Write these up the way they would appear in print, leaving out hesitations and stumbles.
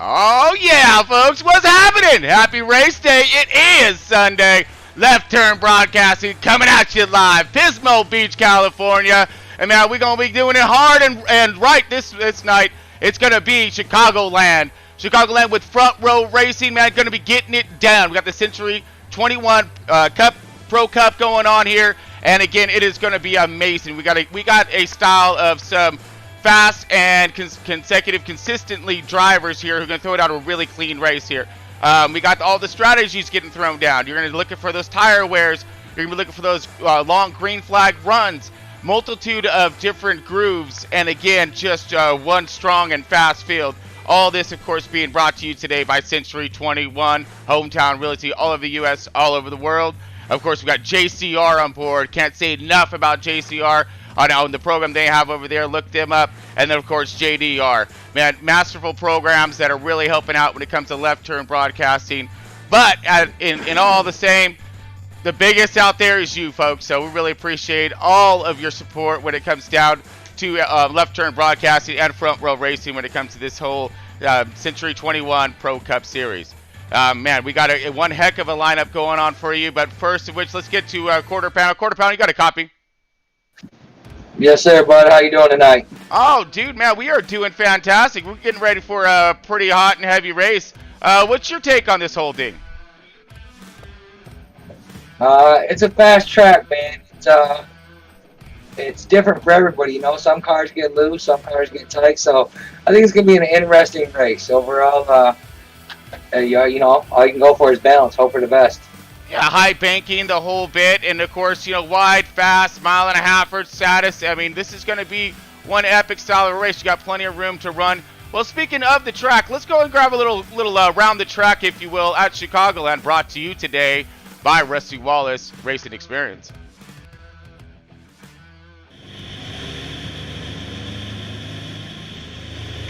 Oh yeah, folks, what's happening? Happy race day. It is Sunday. Left Turn Broadcasting coming at you live, Pismo Beach, California. And man, we're going to be doing it hard and right this night. It's going to be Chicagoland. Chicagoland with front row racing, man, going to be getting it down. We got the C21 Pro Cup going on here. And again, it is going to be amazing. We got a style of some fast and consistently drivers here who are going to throw down a really clean race here. We got all the strategies getting thrown down. You're going to be looking for those tire wears. You're going to be looking for those long green flag runs. Multitude of different grooves. And again, just one strong and fast field. All this, of course, being brought to you today by C21, Hometown Realty, all over the U.S., all over the world. Of course, we got JCR on board. Can't say enough about JCR. On the program they have over there, look them up. And then, of course, JDR. Man, masterful programs that are really helping out when it comes to left turn broadcasting. But in all the same, the biggest out there is you, folks. So we really appreciate all of your support when it comes down to left turn broadcasting and front row racing when it comes to this whole Century 21 Pro Cup Series. Man, we got one heck of a lineup going on for you. But first of which, let's get to quarter panel. Quarter panel, you got a copy? Yes, sir, bud. How you doing tonight? Oh, dude, man, we are doing fantastic. We're getting ready for a pretty hot and heavy race. What's your take on this whole thing? It's a fast track, man. It's different for everybody, you know. Some cars get loose, some cars get tight. So I think it's gonna be an interesting race overall. You know, all you can go for is balance. Hope for the best. Yeah, high banking the whole bit, and of course, you know, wide, fast, mile-and-a-half status. I mean, this is going to be one epic style of race. You got plenty of room to run. Well, speaking of the track, let's go and grab a little round the track, if you will, at Chicagoland, brought to you today by Rusty Wallace Racing Experience.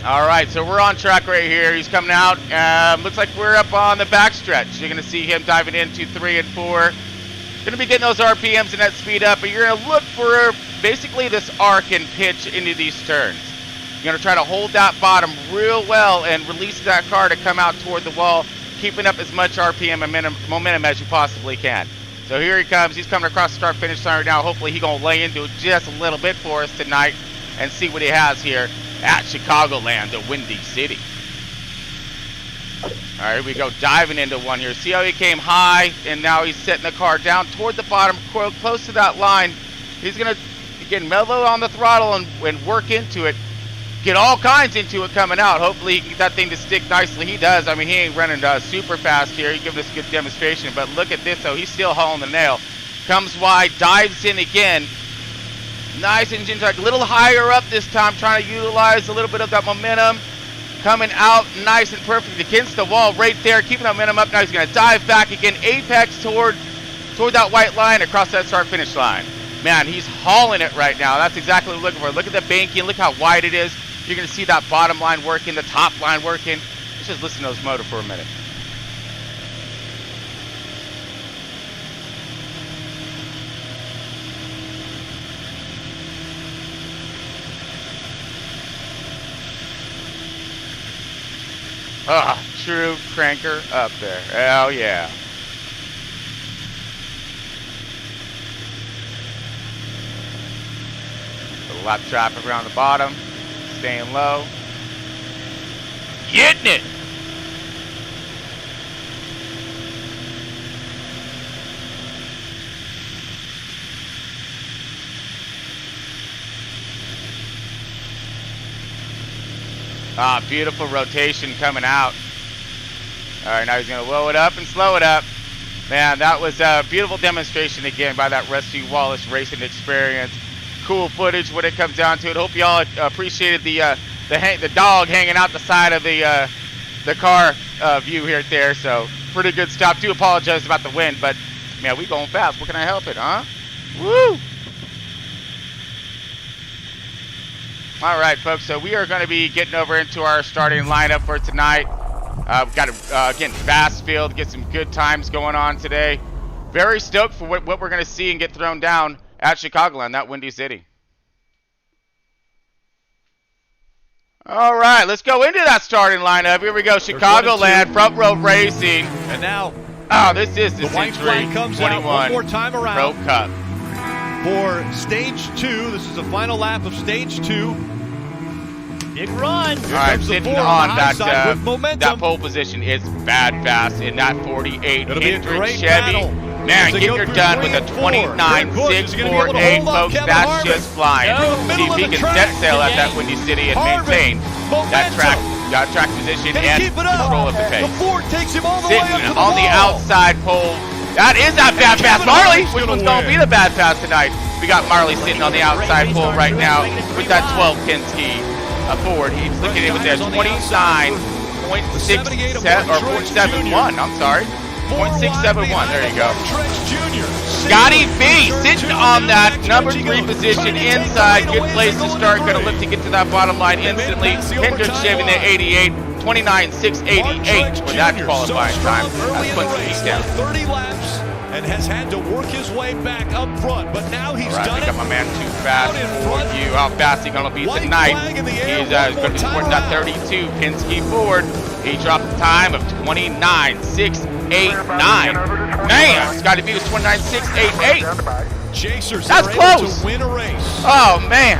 All right, so we're on track right here. He's coming out. Looks like we're up on the backstretch. You're going to see him diving into 3 and 4. Going to be getting those RPMs and that speed up, but you're going to look for basically this arc and pitch into these turns. You're going to try to hold that bottom real well and release that car to come out toward the wall, keeping up as much RPM and momentum as you possibly can. So here he comes. He's coming across the start-finish line right now. Hopefully he's going to lay into it just a little bit for us tonight and see what he has here at Chicagoland, the Windy City. All right, here we go, diving into one here. See how he came high, and now he's setting the car down toward the bottom, close to that line. He's going to, again, mellow on the throttle and work into it. Get all kinds into it coming out. Hopefully he can get that thing to stick nicely. He does. I mean, he ain't running super fast here. He's giving us a good demonstration, but look at this, though. He's still hauling the nail. Comes wide, dives in again. Nice engine track, a little higher up this time, trying to utilize a little bit of that momentum. Coming out nice and perfect against the wall right there, keeping that momentum up. Now he's going to dive back again, apex toward that white line across that start-finish line. Man, he's hauling it right now. That's exactly what we're looking for. Look at the banking, look how wide it is. You're going to see that bottom line working, the top line working. Let's just listen to those motor for a minute. Ah, true cranker up there. Hell yeah. A lot of traffic around the bottom. Staying low. Getting it! Ah, beautiful rotation coming out. All right, now he's going to low it up and slow it up. Man, that was a beautiful demonstration again by that Rusty Wallace Racing Experience. Cool footage when it comes down to it. Hope you all appreciated the dog hanging out the side of the car view here there. So pretty good stuff. Do apologize about the wind, but man, we going fast. What can I help it, huh? Woo! All right, folks, so we are going to be getting over into our starting lineup for tonight. We've got to, again, fast field, get some good times going on today. Very stoked for what we're going to see and get thrown down at Chicagoland, that Windy City. All right, let's go into that starting lineup. Here we go, Chicagoland, front row racing. And now, this is the white flag comes out one more time around. Pro Cup. For stage 2, this is the final lap of stage 2. Big run. All right, sitting on that pole position is bad fast in that 48 Hendrick Chevy. Battle. Man, get her done with a 29.648, folks. That's just flying. See if he can set sail at that Windy City and maintain that track position and control of the pace. Sitting on the outside pole. That is that bad pass, Marley. Which one's going to be the bad pass tonight? We got Marley sitting on the outside pole right now with that 12 Penske Ford. He's looking at it with that 29.67 or 0.71. I'm sorry. 0.671, there you go. Scotty B sitting on that number 3 position inside. Good place to start. Going to look to get to that bottom line instantly. Hendrick Chevy in the 88, 29.688 for that qualifying time. That's putting some heat down. 30 laps and has had to work his way back up front, but now he's done it. I got my man too fast for you. How fast he going to be tonight? He's going to be sporting that 32 Penske Ford. He dropped the time of 29.689. Man, Scotty B was 29.688. Chasers That's close. To win a race. Oh man.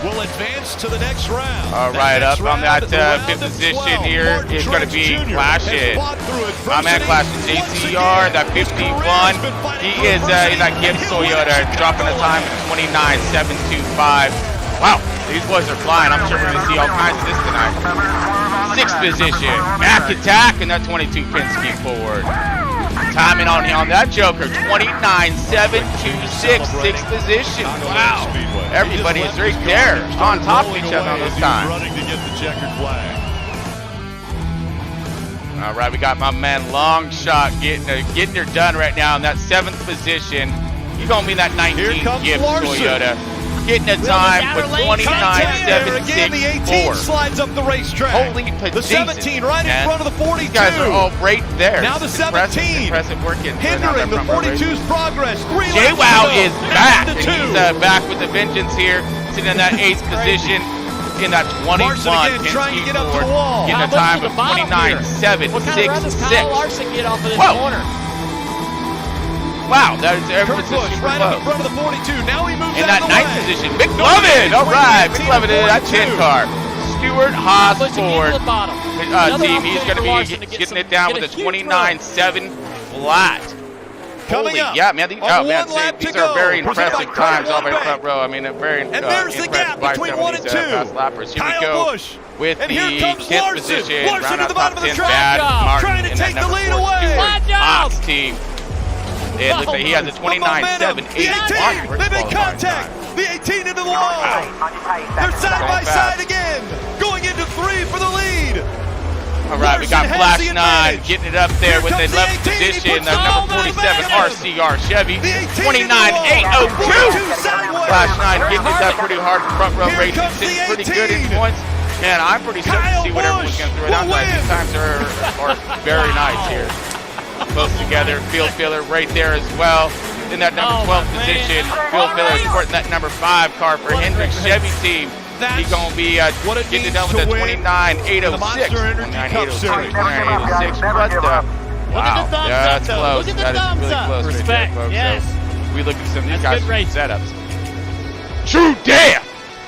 Will advance to the next round. All right, up on that 5th position here is going to be Clashing. My man Clashing JCR, that 51. He is in that Gibbs Toyota, dropping a time of 29.725. Wow, these boys are flying. I'm sure we're going to see all kinds of this tonight. 6th position, Mac Attack in that 22 Penske Ford. Timing on that Joker, 29.726, 6th position. Wow, everybody is right there on top of each other on this time. Running to get the checkered flag. All right, we got my man Long Shot getting her done right now in that 7th position. You're going to be that 19 Gibbs Toyota. Getting a time with 29.764. Slides up the racetrack. Holy the 17 right in front of the 42. These guys are all right there. Now the 17. Impressive working. Hindering the 42's progress. J-Wow is back. And he's back with a vengeance here. Sitting in that 8th position. In that 21 Penske Ford. Getting a time of 29.766. Whoa. Wow, that is super close. Right up in front of the 42. Now he moves in that 9th position. McLovin, all right. McLovin in that 10 car. Stuart Haas Ford team. He's going to be getting it down with a 29.7 flat. Coming up. Yeah, man. These are very impressive times all the way front row. I mean, very impressive by some of these fast lappers. Here we go with the 10th position. Round out top 10. Bad Martin in that number 4 Haas team. It looks like he has a 29.781. They make contact. The 18 into the wall. They're side by side again. Going into 3 for the lead. All right, we got Flash 9 getting it up there with the 11th position. Number 47 RCR Chevy. 29.802. Flash 9 getting it up pretty hard. Front row racing sitting pretty good in points. Man, I'm pretty certain to see what everyone's going to throw it out. These times are very nice here. Close together, field filler right there as well. In that number 12 position, field filler supporting that number 5 car for Hendrick Chevy team. He's going to be getting it done with a 29.806. 29.806. Wow, that's close. That is really close right there, folks. Yes. So we look at some of these guys' setups. True damn!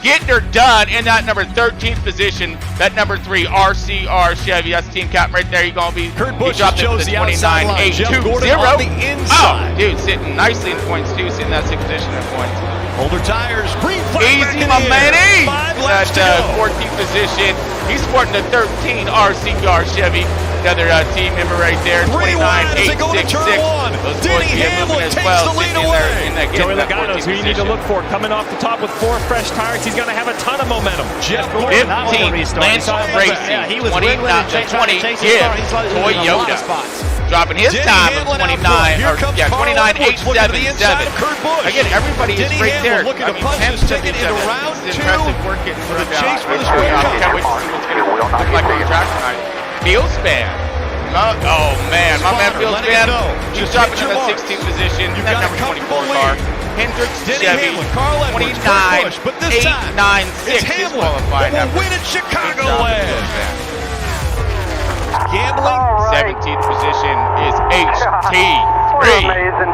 Getting her done in that number 13th position. That number 3 RCR Chevy. That's team cap right there. He's going to be. Kurt Busch dropped it with a 29.820. Oh, dude, sitting nicely in points too. Sitting in that 6th position in points. Older tires. Green flag. Easy, my man. Easy. That 14th position. He's sporting the 13 RCR Chevy. Another team member right there. 29.866. Those boys get moving as well. Sitting in there in that Joey Logano's who you need to look for. Coming off the top with 4 fresh tires. He's going to have a ton of momentum. 15 Lance Racing. 20 Gibbs Toyota. Dropping his time of 29.877. Again, everybody is right there. I mean, 10 to each other. It's impressive work getting through down. I can't wait to see what's going to look like on the track tonight. Field span. Oh man, my man Field span. He's dropping in the 16th position. That number 24 car. Hendrick Chevy. 29.896 is qualifying. Win at Chicagoland. gambling? 17th position is HT3.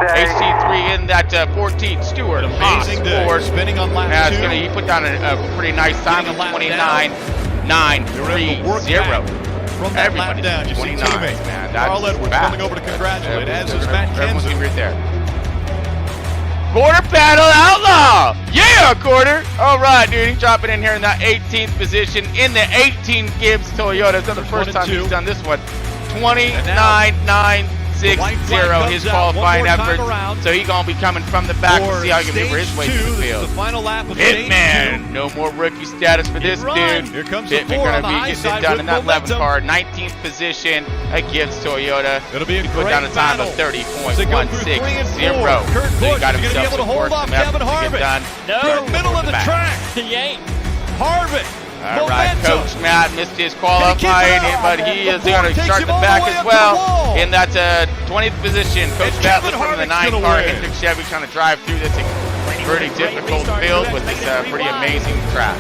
HT3 in that 14th. Stewart. Amazing day. Ford. Spinning on lap Now 2. he put down a pretty nice time of 29.930. From that lap Everybody's down, you see 29, teammate man. Carl That's Edwards fast. coming over to congratulate, as is Matt Everyone's Kenseth. right there. Quarter Panel Outlaw! Yeah, Quarter! All right, dude. He's dropping in here in that 18th position in the 18 Gibbs Toyota. It's not the first time he's done this one. 29.960 his qualifying effort. So he's going to be coming from the back to see how he can maneuver his way through the field. The final lap of Hitman! No more rookie status for this dude. Here comes the Hitman Ford going on to the be high getting side it done with in that 11 momentum. car. 19th position at Gibbs Toyota. It'll be a He put great down a time of battle. 30.160. Kurt Busch So he got is gonna be himself able to some hold work, off some effort Kevin to get Harvick. done. No. They're middle of the back. track. He ain't. Harvick. All right, Momentum. Coach Matt missed his Can he keep qualifying, it up? but he is going to Takes start him the all the back way as up to the well. wall. In that 20th position, Coach And Matt Kevin looking from the Harvick's 9 gonna car win. Hendrick Chevy trying to drive through this pretty difficult field with this pretty amazing track.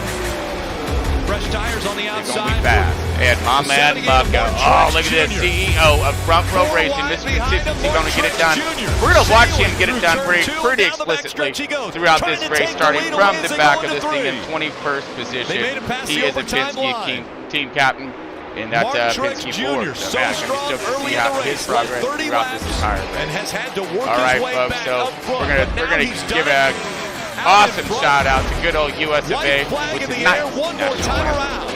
Fresh tires on the It's outside. going to be fast. And my man Bucko. Oh, look at this. CEO of Front Row Racing, Mr. Consistency, going to get it done. We're going to watch him get it done pretty explicitly throughout this race, starting from the back of this thing in 21st position. He is a Penske team captain in that Penske Ford. So, man, I'm going to be stoked to see how his progress throughout this entire And race. has had to work All right, his way folks, back so up front. we're gonna Now he's give done a it. awesome shout out to good old US of A, White flag which in is the nice. air, one more time around.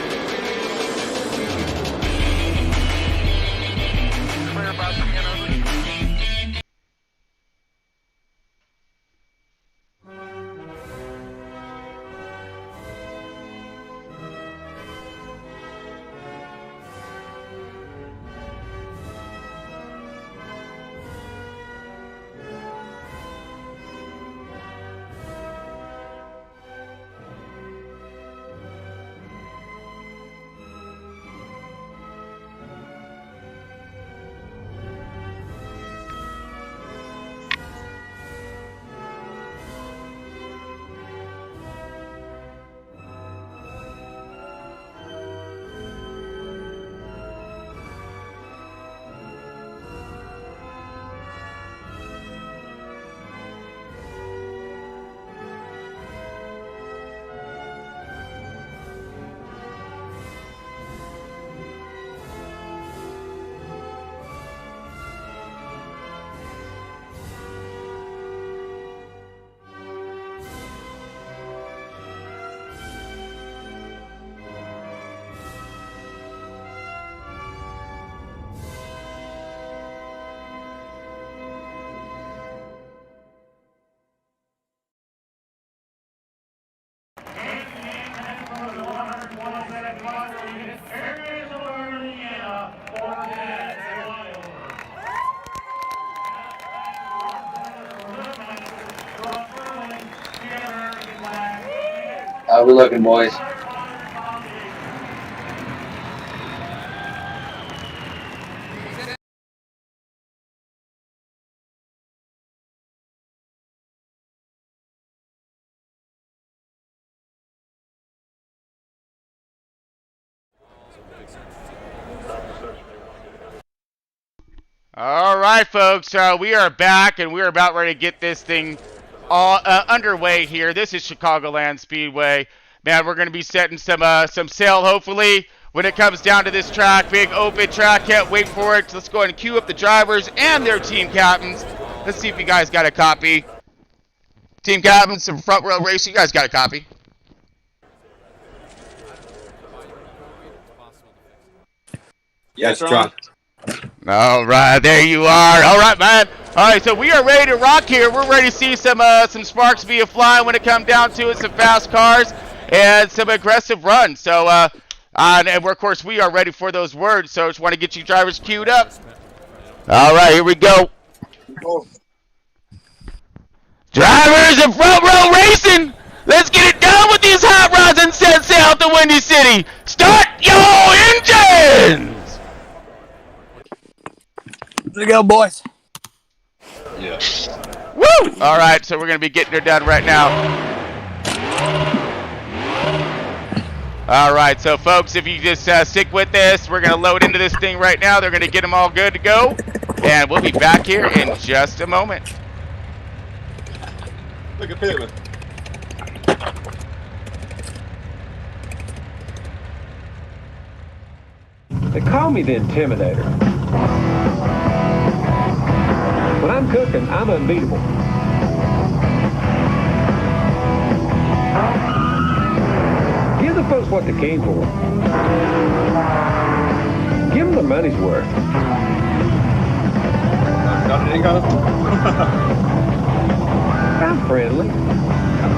How we looking, boys? All right, folks, we are back, and we're about ready to get this thing all underway here. This is Chicagoland Speedway. Man, we're going to be setting some sail, hopefully, when it comes down to this track. Big open track. Can't wait for it. Let's go ahead and queue up the drivers and their team captains. Let's see if you guys got a copy. Team captains from Front Row Racing, you guys got a copy? Yes, John. All right, there you are. All right, man. All right, so we are ready to rock here. We're ready to see some sparks be flying when it comes down to it, some fast cars and some aggressive runs. So, and of course, we are ready for those words. So, just want to get you drivers queued up. All right, here we go. Drivers of Front Row Racing, let's get it done with these hot rods and set sail to Windy City. Start your engines! There you go, boys. Yeah. Woo! All right, so we're going to be getting her done right now. All right, so folks, if you just stick with this, we're going to load into this thing right now. They're going to get them all good to go, and we'll be back here in just a moment. Look at Pigman. They call me the Intimidator. When I'm cooking, I'm unbeatable. Give the folks what they came for. Give them their money's worth. I'm friendly.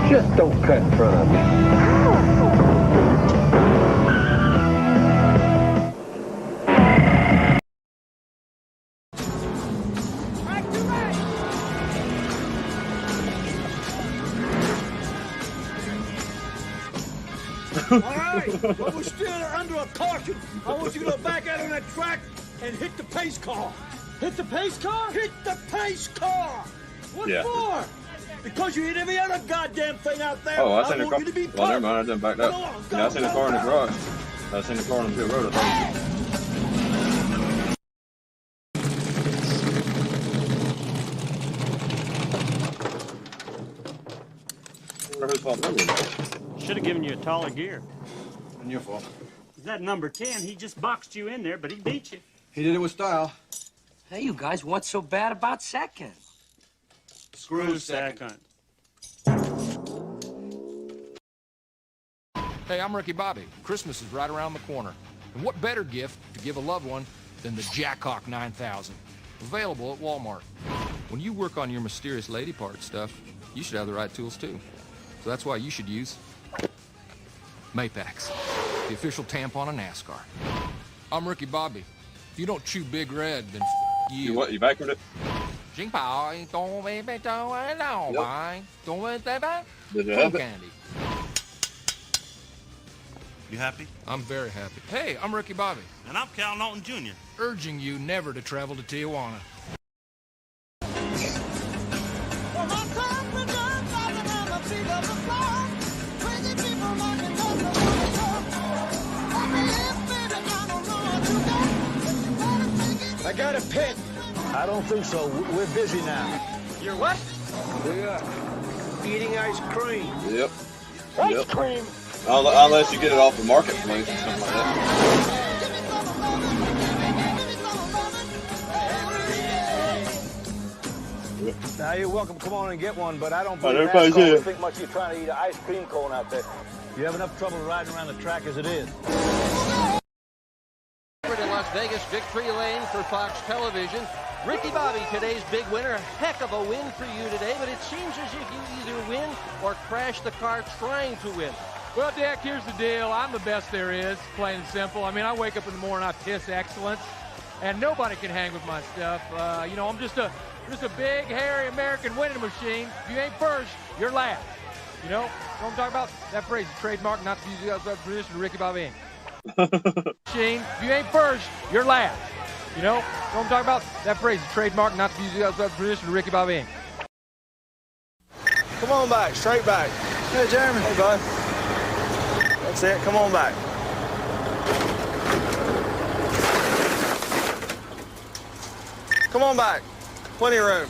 Just don't cut in front of me. All right, but we're still under a caution. I want you to back out on that track and hit the pace car. Hit the pace car? Hit the pace car. What for? Because you hit every other goddamn thing out there. Oh, I seen I the want car. you to be Well, never mind. I didn't back up. Yeah, I seen the car in the garage. I seen the car on the pit road. I wonder whose fault that was. Should have given you a taller gear. And your fault. That number 10, he just boxed you in there, but he beat you. He did it with style. Hey, you guys, what's so bad about second? Screw second. Hey, I'm Ricky Bobby. Christmas is right around the corner. And what better gift to give a loved one than the Jackhawk 9000? Available at Walmart. When you work on your mysterious lady part stuff, you should have the right tools too. So that's why you should use Mapex, the official tampon of Nascar. I'm Ricky Bobby. If you don't chew Big Red, then you. You what? You backward it? Yep. Did you have it? Candy. You happy? I'm very happy. Hey, I'm Ricky Bobby, And I'm Cal Norton Jr. urging you never to travel to Tijuana. I got a pit. I don't think so. We're busy now. You're what? Yeah. Eating ice cream. Yep. Ice cream? Unless you get it off the marketplace or something like that. Now, you're welcome to come on and get one, but I don't But believe everybody's NASCAR here. would think much of you trying to eat an ice cream cone out there. You have enough trouble riding around the track as it is. In Las Vegas, victory lane for Fox Television. Ricky Bobby, today's big winner. A heck of a win for you today, but it seems as if you either win or crash the car trying to win. Well, Dak, here's the deal. I'm the best there is, plain and simple. I mean, I wake up in the morning, I piss excellence, and nobody can hang with my stuff. You know, I'm just a big, hairy American winning machine. If you ain't first, you're last. You know what I'm talking about? That phrase is trademark, not to use the tradition of Ricky Bobby Inc. Machine, if you ain't first, you're last. You know what I'm talking about? That phrase is trademark, not to use the tradition of Ricky Bobby Inc. Come on back, straight back. Hey, Jeremy. Hey, bud. That's it. Come on back. Come on back. Plenty of room.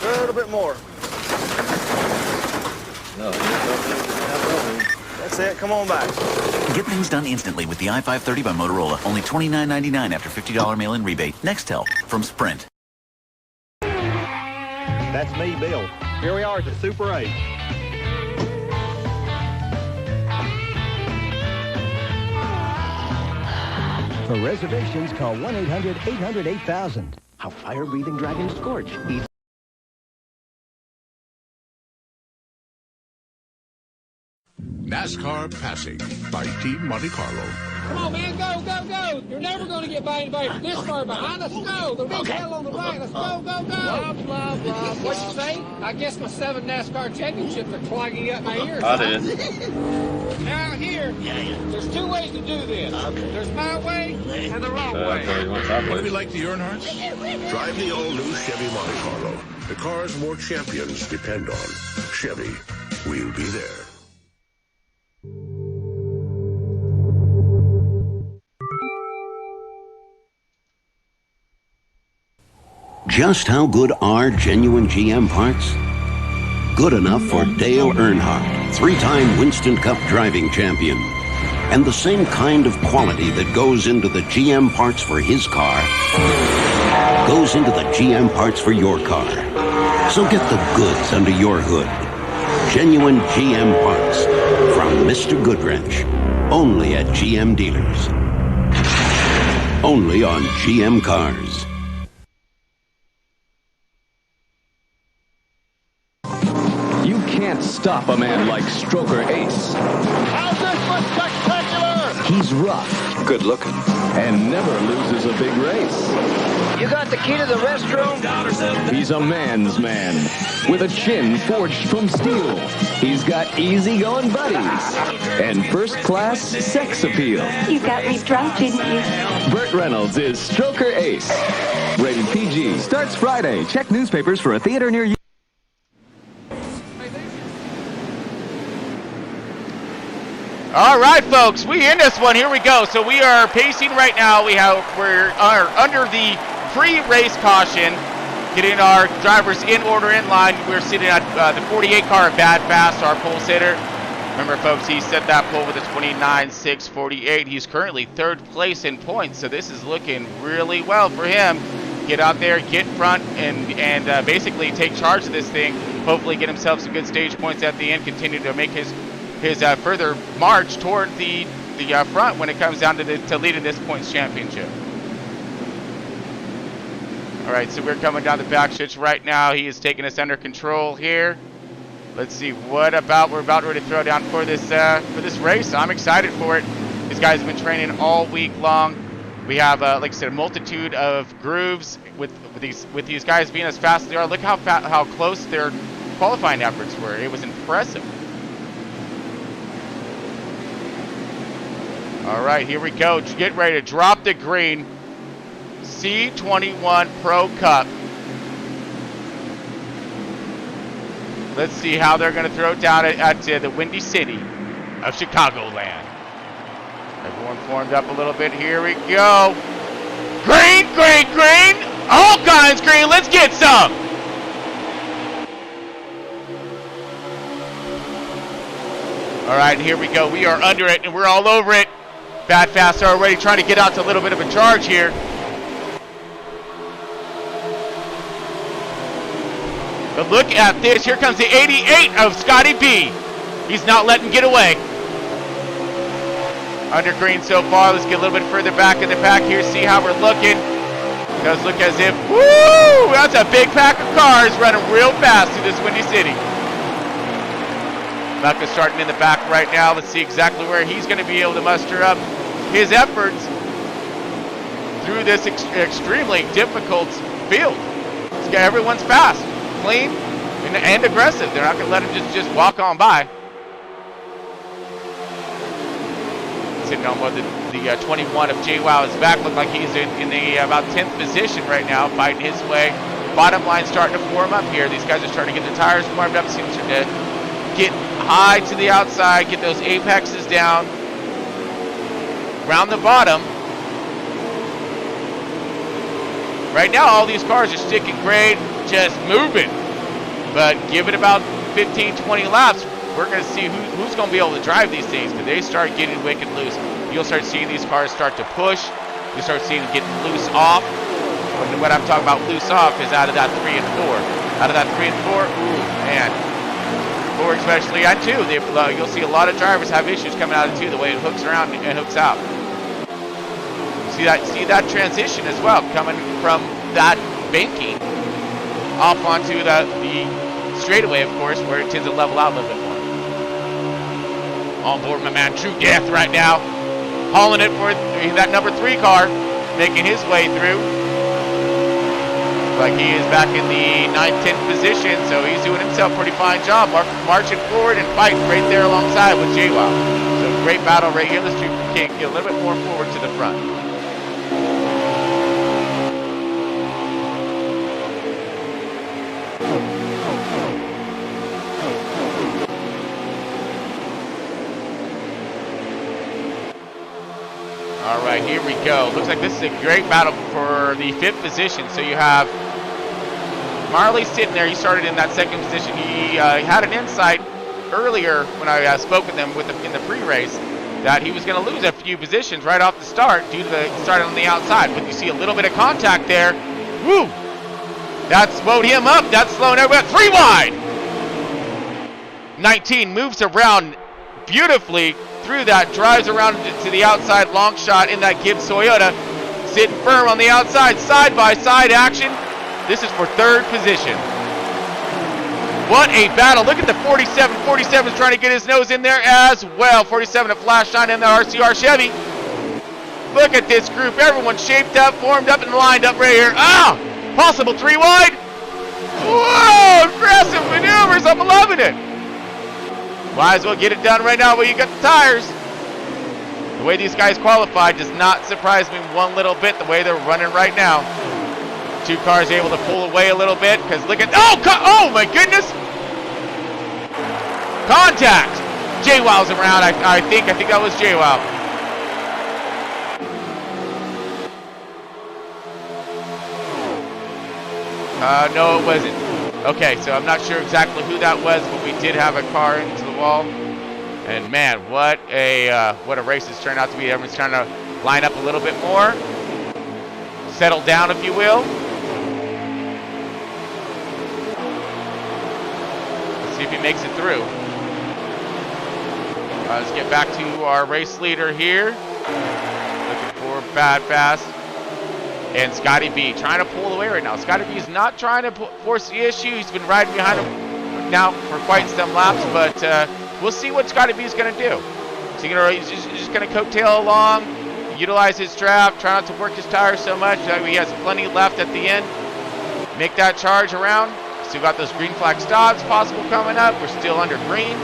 A little bit more. No. That's it. Come on back. Get things done instantly with the i530 by Motorola. Only $29.99 after $50 mail-in rebate. Nextel from Sprint. That's me, Bill. Here we are at the Super 8. For reservations, call 1-800-800-8000. How fire-breathing dragons scorch. NASCAR Passing by Team Monte Carlo. Come on, man, go, go, go. You're never going to get by anybody this far behind. Let's go. The big hell on the right. Let's go, go, go. Blah, blah, blah. What'd you say? I guess my 7 NASCAR championships are clogging up my ears. I did. Now here, there's 2 ways to do this. There's my way and the wrong way. Want to be like the Earnhardts? Drive the all-new Chevy Monte Carlo. The cars more champions depend on. Chevy. We'll be there. Just how good are genuine GM parts? Good enough for Dale Earnhardt, three-time Winston Cup driving champion. And the same kind of quality that goes into the GM parts for his car goes into the GM parts for your car. So get the goods under your hood. Genuine GM parts from Mr. Goodwrench. Only at GM dealers. Only on GM cars. You can't stop a man like Stroker Ace. How's this for spectacular? He's rough, good looking, and never loses a big race. You got the key to the restroom? He's a man's man, with a chin forged from steel. He's got easygoing buddies and first-class sex appeal. You got me drunk, didn't you? Burt Reynolds is Stroker Ace. Rated PG. Starts Friday. Check newspapers for a theater near you. All right, folks, we in this one. Here we go. So we are pacing right now. We're under the pre-race caution, getting our drivers in order in line. We're sitting at the 48 car of Bad Fast, our pole sitter. Remember, folks, he set that pole with a 29.648. He's currently third place in points, so this is looking really well for him. Get out there, get front, and basically take charge of this thing. Hopefully, get himself some good stage points at the end. Continue to make his further march toward the front when it comes down to leading this points championship. All right, so we're coming down the back stretch right now. He is taking us under control here. Let's see we're about ready to throw down for this race. I'm excited for it. These guys have been training all week long. We have, like I said, a multitude of grooves with these guys being as fast as they are. Look how close their qualifying efforts were. It was impressive. All right, here we go. Get ready to drop the green. C21 Pro Cup. Let's see how they're going to throw it down at the Windy City of Chicagoland. Everyone formed up a little bit. Here we go. Green, green, green. All kinds green. Let's get some. All right, here we go. We are under it, and we're all over it. Bad Fast are already trying to get out to a little bit of a charge here. But look at this. Here comes the 88 of Scotty B. He's not letting get away. Under green so far. Let's get a little bit further back in the pack here. See how we're looking. It does look as if, woo! That's a big pack of cars running real fast through this Windy City. Bucka's starting in the back right now. Let's see exactly where he's going to be able to muster up his efforts through this extremely difficult field. Everyone's fast, clean, and aggressive. They're not going to let him just walk on by. Sitting on the 21 of JWoww is back. Look like he's in the about 10th position right now, fighting his way. Bottom line starting to form up here. These guys are starting to get the tires warmed up. Seems to get high to the outside, get those apexes down. Around the bottom. Right now, all these cars are sticking grade, just moving. But give it about 15, 20 laps, we're going to see who's going to be able to drive these things, because they start getting wicked loose. You'll start seeing these cars start to push. You'll start seeing them getting loose off. What I'm talking about loose off is out of that 3 and 4. Out of that 3 and 4, ooh, man. 4 especially, and 2. You'll see a lot of drivers have issues coming out of 2, the way it hooks around and hooks out. See that transition as well, coming from that banking off onto the straightaway, of course, where it tends to level out a little bit more. On board my man True Death right now, hauling it for that number 3 car, making his way through. Like he is back in the 9th, 10th position, so he's doing himself a pretty fine job, marching forward and fighting right there alongside with JWoww. So great battle right here. Let's get a little bit more forward to the front. All right, here we go. Looks like this is a great battle for the 5th position. So you have Marley sitting there. He started in that 2nd position. He had an insight earlier when I spoke with him in the pre-race that he was going to lose a few positions right off the start due to the start on the outside. But you see a little bit of contact there. Woo! That slowed him up. That's slowing everybody. 3 wide. 19 moves around beautifully through that, drives around to the outside, long shot in that Gibbs Toyota, sitting firm on the outside, side-by-side action. This is for 3rd position. What a battle. Look at the 47. 47 is trying to get his nose in there as well. 47 a flash shine in the RCR Chevy. Look at this group. Everyone shaped up, formed up, and lined up right here. Ah! Possible 3 wide. Whoa! Aggressive maneuvers. I'm loving it. Might as well get it done right now while you got the tires. The way these guys qualified does not surprise me one little bit, the way they're running right now. 2 cars able to pull away a little bit because look at, oh my goodness. Contact. JWoww's around, I think that was JWoww. No, it wasn't. Okay, so I'm not sure exactly who that was, but we did have a car into the wall. And man, what a race this turned out to be. Everyone's trying to line up a little bit more. Settle down, if you will. Let's see if he makes it through. Let's get back to our race leader here. Looking for Bad Fast. And Scotty B trying to pull away right now. Scotty B is not trying to force the issue. He's been riding behind him now for quite some laps, but we'll see what Scotty B is going to do. So he's just going to coattail along, utilize his draft, try not to work his tires so much. He has plenty left at the end. Make that charge around. Still got those green flag stops possible coming up. We're still under green.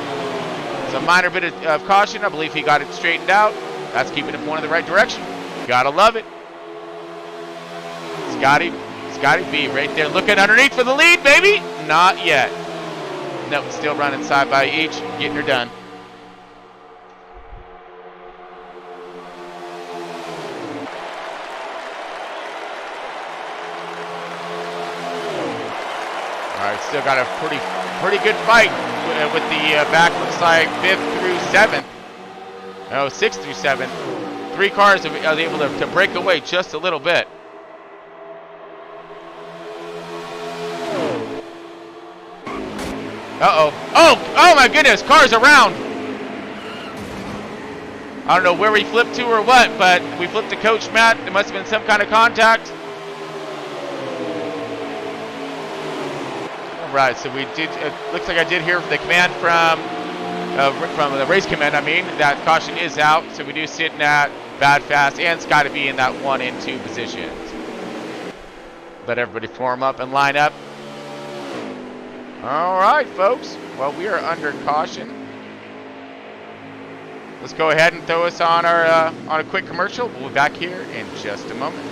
It's a minor bit of caution. I believe he got it straightened out. That's keeping it going in the right direction. Gotta love it. Scotty B right there looking underneath for the lead, baby. Not yet. Nope, still running side by each, getting her done. All right, still got a pretty good fight with the back. Looks like 5th through 7th. No, 6th through 7th. 3 cars are able to break away just a little bit. Uh-oh. Oh my goodness, cars around. I don't know where we flipped to or what, but we flipped to Coach Matt. There must have been some kind of contact. All right, so we did, it looks like I did hear the command from the race command, that caution is out. So we do sit at Bad Fast and Scotty B in that 1 and 2 positions. Let everybody form up and line up. All right, folks. Well, we are under caution. Let's go ahead and throw us on our on a quick commercial. We'll be back here in just a moment.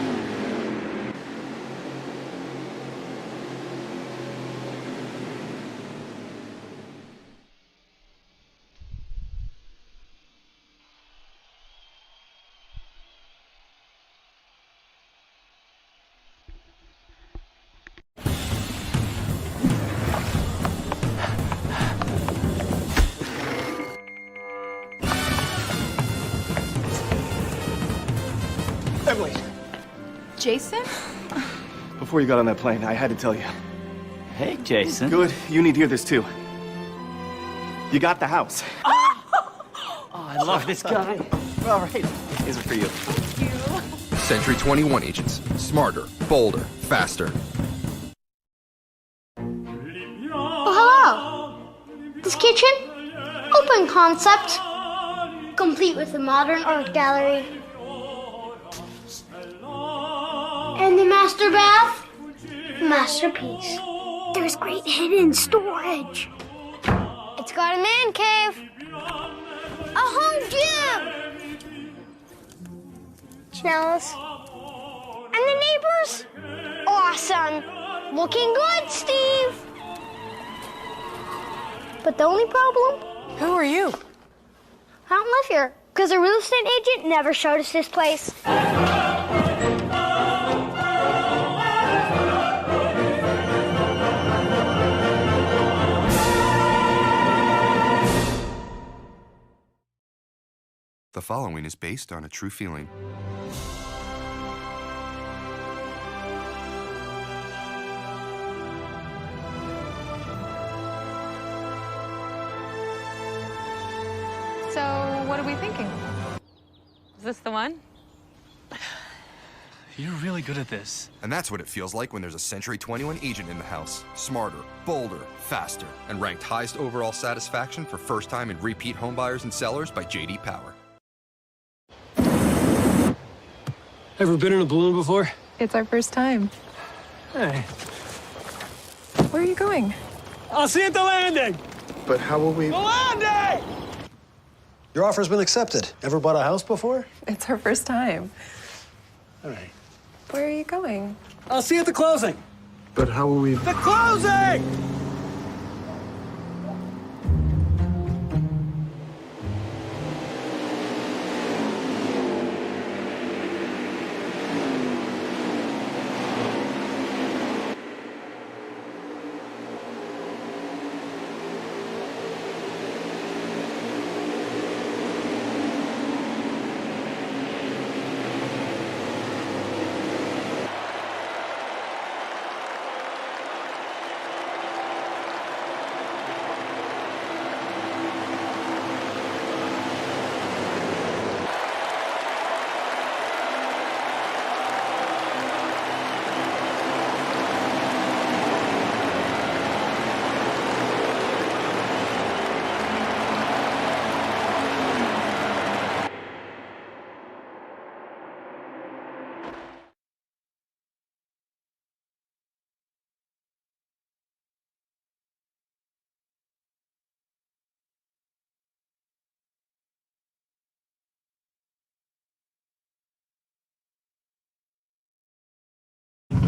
Emily! Jason? Before you got on that plane, I had to tell you. Hey, Jason. Good. You need to hear this, too. You got the house. Oh, I love this guy. All right. These are for you. Thank you. Century 21 agents. Smarter, bolder, faster. Oh, hello. This kitchen? Open concept. Complete with a modern art gallery. And the master bath? Masterpiece. There's great hidden storage. It's got a man cave. A home gym. Smells. And the neighbors? Awesome. Looking good, Steve. But the only problem? Who are you? I don't live here. because a real estate agent never showed us this place. The following is based on a true feeling. So, what are we thinking? Is this the one? You're really good at this. And that's what it feels like when there's a Century 21 agent in the house. Smarter, bolder, faster, and ranked highest overall satisfaction for first-time and repeat homebuyers and sellers by J.D. Power. Ever been in a balloon before? It's our first time. Hey. Where are you going? I'll see you at the landing! But how will we... The landing! Your offer's been accepted. Ever bought a house before? It's our first time. All right. Where are you going? I'll see you at the closing. But how will we... The closing!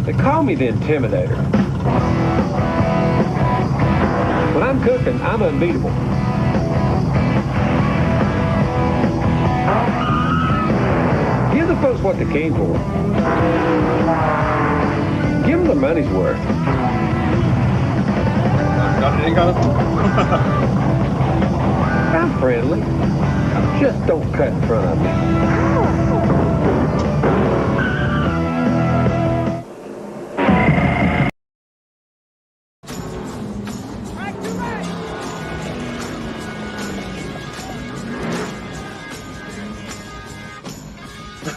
They call me the Intimidator. When I'm cooking, I'm unbeatable. Give the folks what they came for. Give them the money's worth. I'm friendly. Just don't cut in front of me.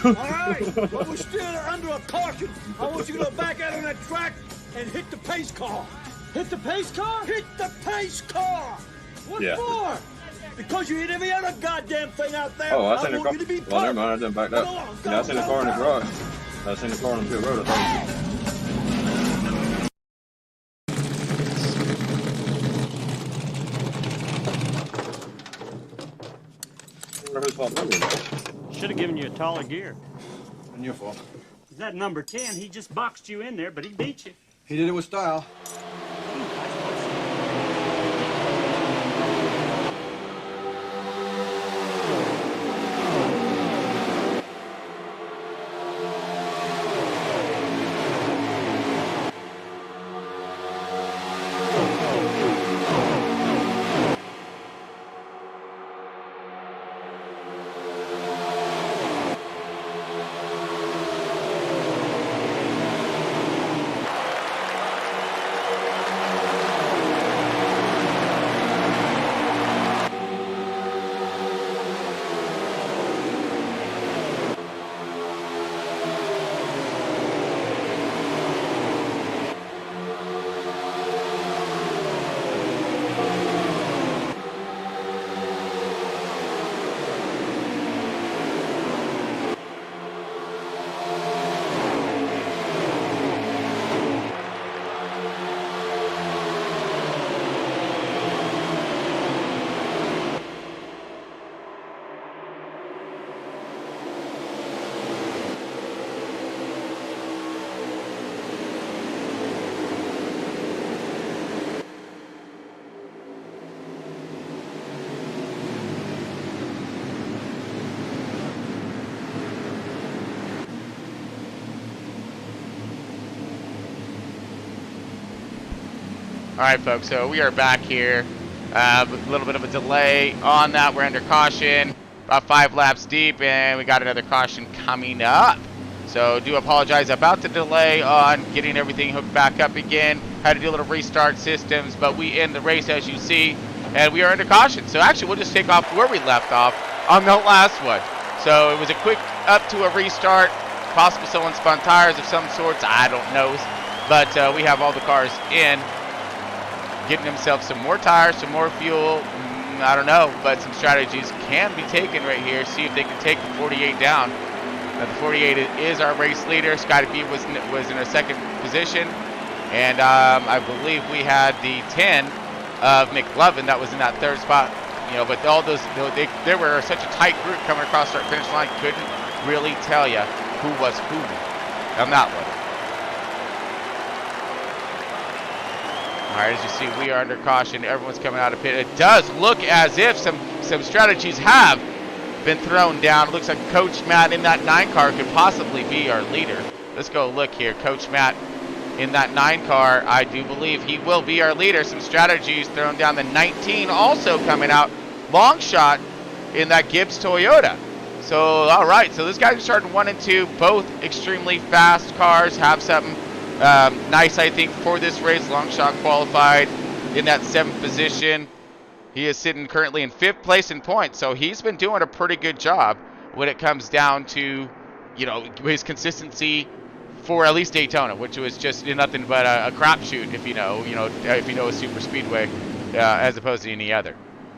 All right, but we're still under a caution. I want you to go back out on that track and hit the pace car. Hit the pace car? Hit the pace car. What for? Because you hit every other goddamn thing out there. Oh, I seen I the want car. you to be Well, never mind. I didn't back up. I seen the car in the garage. I seen the car on the pit road. I wonder whose fault that was. Should have given you a taller gear. And your fault. Is that number 10? He just boxed you in there, but he beat you. He did it with style. All right, folks, so we are back here. A little bit of a delay on that. We're under caution, about 5 laps deep, and we got another caution coming up. So do apologize about the delay on getting everything hooked back up again. Had to do a little restart systems, but we end the race as you see, and we are under caution. So actually, we'll just take off where we left off on the last one. So it was a quick up to a restart. Possible someone spun tires of some sorts. I don't know. But we have all the cars in. Getting themselves some more tires, some more fuel. I don't know. But some strategies can be taken right here. See if they can take the 48 down. The 48 is our race leader. Scotty B was in a second position. And I believe we had the 10 of McLovin that was in that third spot. You know, but all those, they were such a tight group coming across our finish line. Couldn't really tell you who was who on that one. All right, as you see, we are under caution. Everyone's coming out of pit. It does look as if some strategies have been thrown down. It looks like Coach Matt in that 9 car could possibly be our leader. Let's go look here. Coach Matt in that 9 car, I do believe he will be our leader. Some strategies thrown down. The 19 also coming out. Long shot in that Gibbs Toyota. So, all right. So this guy's starting 1 and 2. Both extremely fast cars. Have something nice, I think, for this race. Long shot qualified in that 7th position. He is sitting currently in 5th place in points. So he's been doing a pretty good job when it comes down to, you know, his consistency for at least Daytona, which was just nothing but a crapshoot if you know a super speedway as opposed to any other.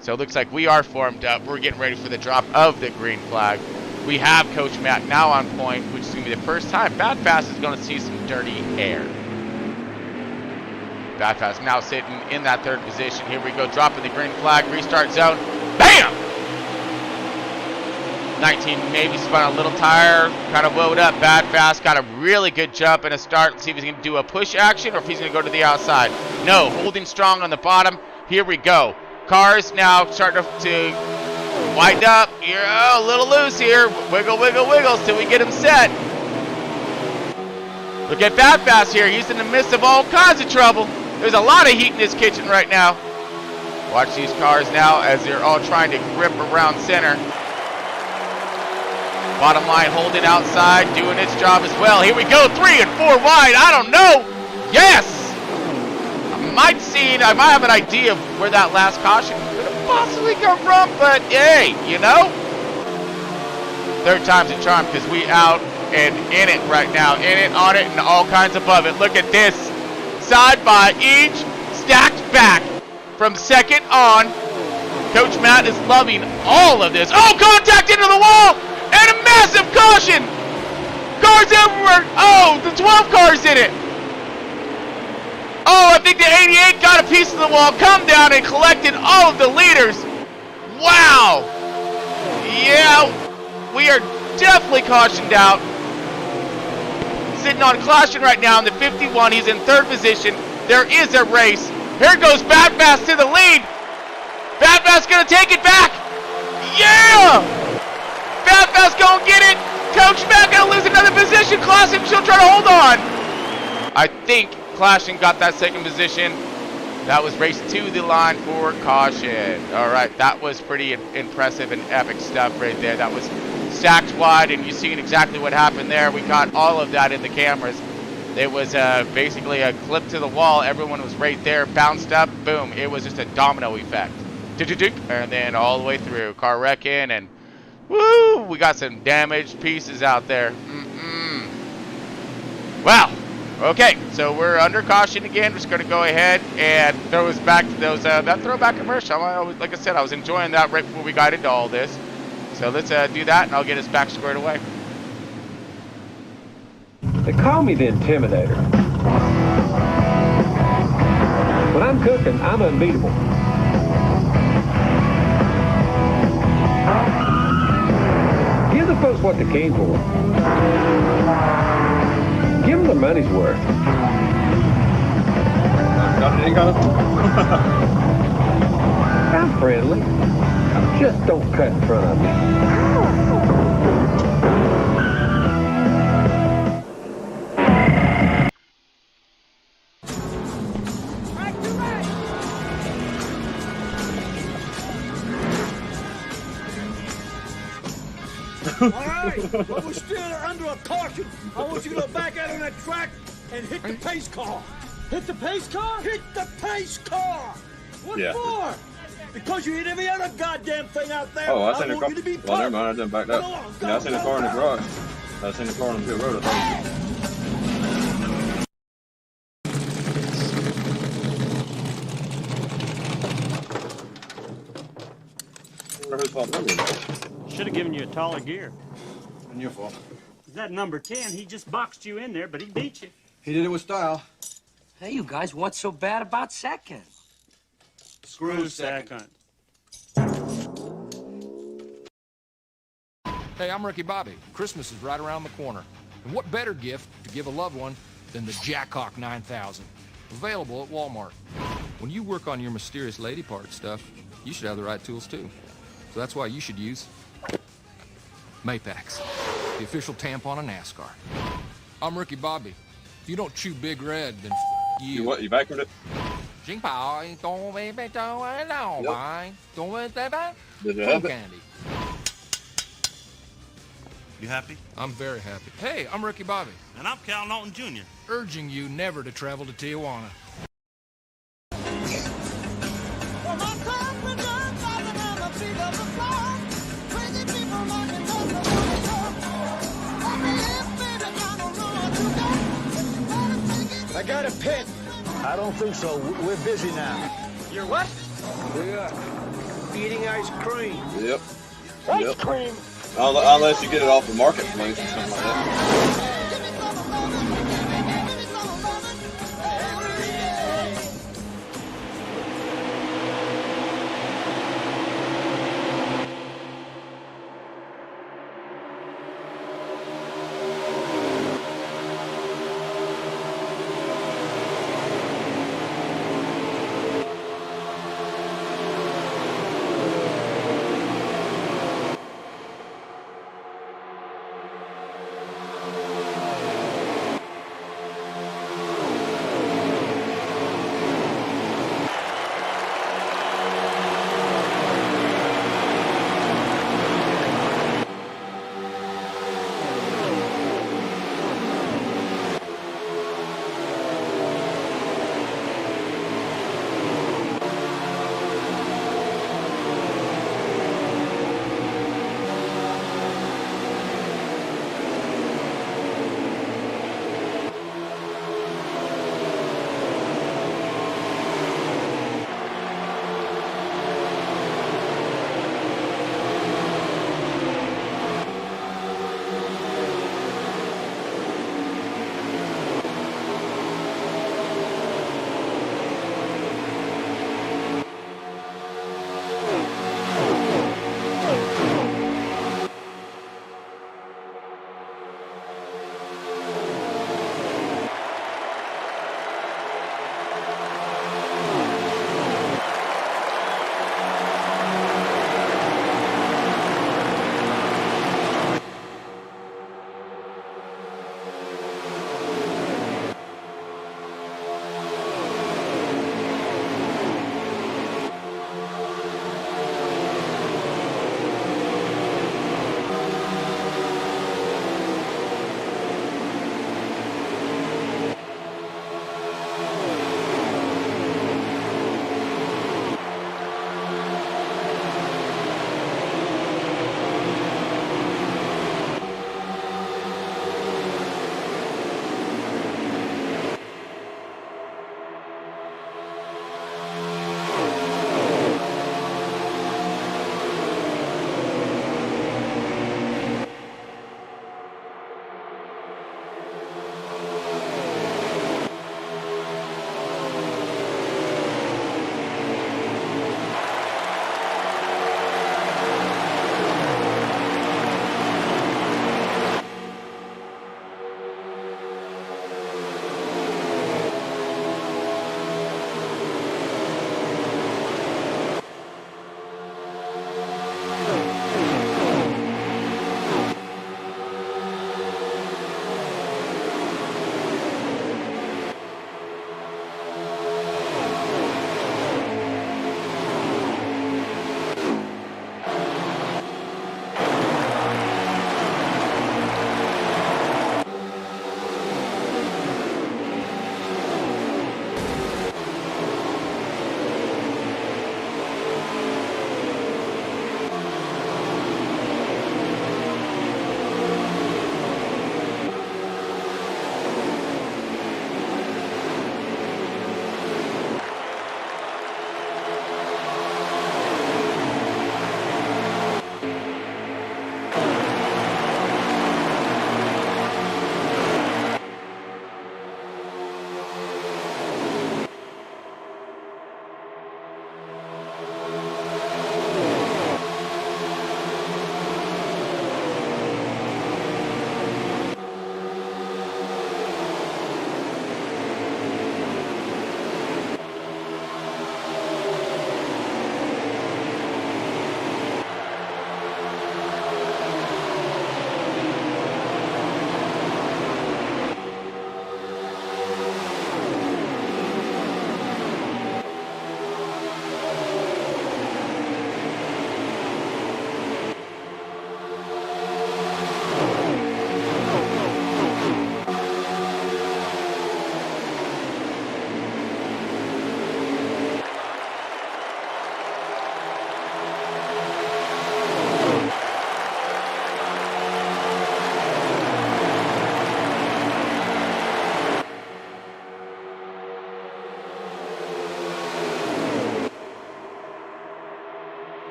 So it looks like we are formed up. We're getting ready for the drop of the green flag. We have Coach Matt now on point, which is going to be the first time Bad Fast is going to see some dirty air. Bad Fast now sitting in that 3rd position. Here we go, dropping the green flag, restart zone. Bam! 19 maybe spun a little tire, kind of woed up. Bad Fast got a really good jump and a start. Let's see if he's going to do a push action or if he's going to go to the outside. No, holding strong on the bottom. Here we go. Cars now starting to wind up. You're a little loose here. Wiggle, wiggle, wiggle till we get him set. Look at Bad Fast here. He's in the midst of all kinds of trouble. There's a lot of heat in this kitchen right now. Watch these cars now as they're all trying to grip around center. Bottom line holding outside, doing its job as well. Here we go, 3 and 4 wide. I don't know. Yes! I might have an idea of where that last caution could have possibly come from, but hey, you know? 3rd time's a charm because we out and in it right now. In it, on it, and all kinds above it. Look at this. Side by each, stacked back from 2nd on. Coach Matt is loving all of this. Oh, contact into the wall! And a massive caution! Cars everywhere! Oh, the 12 cars in it! Oh, I think the 88 got a piece of the wall, come down and collected all of the leaders. Wow! Yeah, we are definitely cautioned out. Sitting on caution right now in the 51. He's in 3rd position. There is a race. Here goes Bad Fast to the lead. Bad Fast gonna take it back. Yeah! Bad Fast gonna get it. Coach Matt gonna lose another position. Classic, she'll try to hold on. I think Clashing got that 2nd position. That was race to the line for caution. All right, that was pretty impressive and epic stuff right there. That was stacked wide, and you've seen exactly what happened there. We got all of that in the cameras. It was basically a clip to the wall. Everyone was right there, bounced up, boom. It was just a domino effect. And then all the way through. Car wrecking, and woo, we got some damaged pieces out there. Wow. Okay, so we're under caution again. We're just going to go ahead and throw us back to those that throwback commercial. Like I said, I was enjoying that right before we got into all this. So let's do that, and I'll get us back squared away. They call me the Intimidator. When I'm cooking, I'm unbeatable. Give the folks what they came for. Give them their money's worth. I'm friendly. Just don't cut in front of me. right, but we're still under a caution. I want you to back out on that track and hit the pace car. Hit the pace car? Hit the pace car! What for? Because you hit every other goddamn thing out there. Oh, I seen I a want car. you to be Well, never mind. I done backed up. Come on, Yeah, I seen a car in the garage. I seen a car on the pit road. I think. Whose fault that was? Should have given you a taller gear. And your fault. That number 10, he just boxed you in there, but he beat you. He did it with style. Hey, you guys, what's so bad about second? Screw second. Hey, I'm Ricky Bobby. Christmas is right around the corner. And what better gift to give a loved one than the Jackhawk 9000? Available at Walmart. When you work on your mysterious lady part stuff, you should have the right tools too. So that's why you should use Mapex, the official tampon of Nascar. I'm Ricky Bobby. If you don't chew Big Red, then you. You what? You backward it? Yep. Did you have it? Candy. You happy? I'm very happy. Hey, I'm Ricky Bobby. And I'm Cal Norton Jr. Urging you never to travel to Tijuana. I got a pit. I don't think so. We're busy now. You're what? Yeah. Eating ice cream. Yep. Ice cream. Unless you get it off the marketplace or something like that.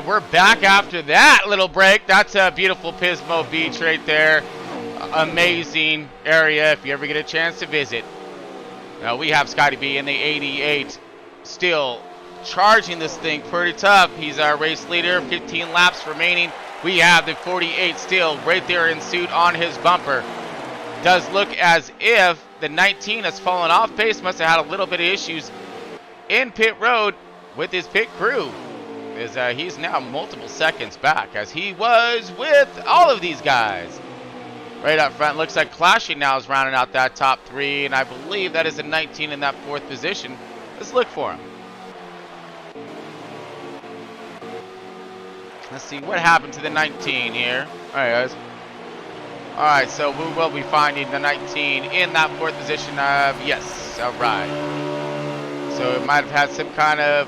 we're back after that little break. That's a beautiful Pismo Beach right there. Amazing area if you ever get a chance to visit. Now we have Scotty B in the 88, still charging this thing pretty tough. He's our race leader, 15 laps remaining. We have the 48 still right there in suit on his bumper. Does look as if the 19 has fallen off pace, must have had a little bit of issues in pit road with his pit crew. He's now multiple seconds back as he was with all of these guys. Right up front, looks like Clashing now is rounding out that top 3, and I believe that is a 19 in that 4th position. Let's look for him. Let's see what happened to the 19 here. All right, guys. All right, so we will be finding the 19 in that 4th position. Yes, all right. So it might have had some kind of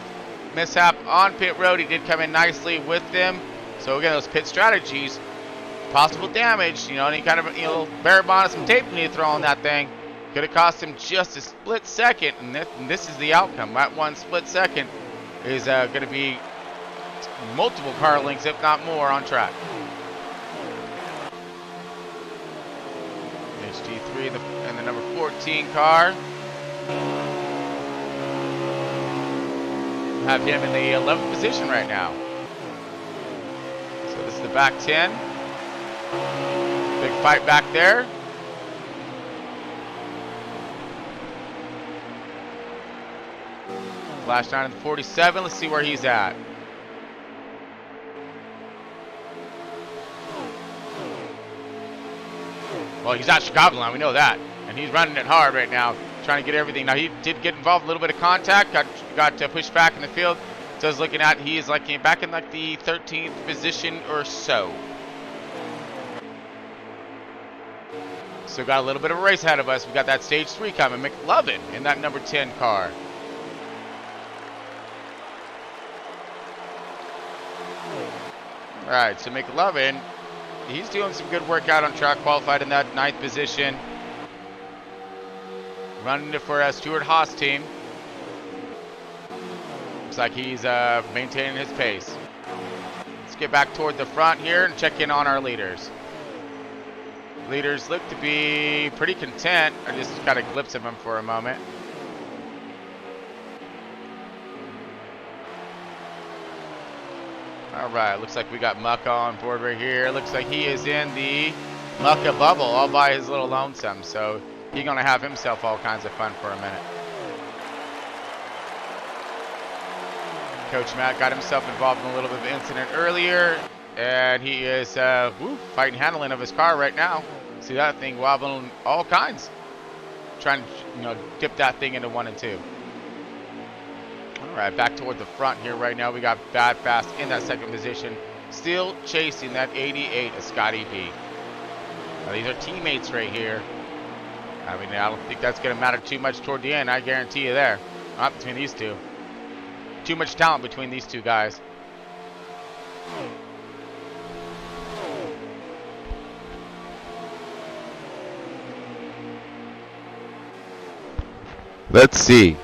mishap on pit road. He did come in nicely with them. So again, those pit strategies, possible damage, any kind of, bare bonnet, some tape you need to throw on that thing. Could have cost him just a split second, and this is the outcome. That one split second is going to be multiple car lengths, if not more, on track. HT3 and the number 14 car. Have him in the 11th position right now. So this is the back 10. Big fight back there. Flash down in the 47. Let's see where he's at. Well, he's at Chicagoland, we know that. And he's running it hard right now, trying to get everything. Now, he did get involved in a little bit of contact, got pushed back in the field. So I was looking at, he is back in the 13th position or so. So got a little bit of a race ahead of us. We got that stage 3 coming. McLovin in that number 10 car. All right, so McLovin, he's doing some good work out on track, qualified in that 9th position. Running it for Stuart Haas team. Looks like he's maintaining his pace. Let's get back toward the front here and check in on our leaders. Leaders look to be pretty content. I just got a glimpse of them for a moment. All right, looks like we got Mucka on board right here. Looks like he is in the Mucka bubble all by his little lonesome. So he's gonna have himself all kinds of fun for a minute. Coach Matt got himself involved in a little bit of an incident earlier, and he is fighting handling of his car right now. See that thing wobbling all kinds, trying to dip that thing into 1 and 2. All right, back toward the front here right now. We got Bad Fast in that 2nd position, still chasing that 88 of Scotty B. Now, these are teammates right here. I mean, I don't think that's going to matter too much toward the end. I guarantee you there. Not between these two. Too much talent between these two guys. Let's see.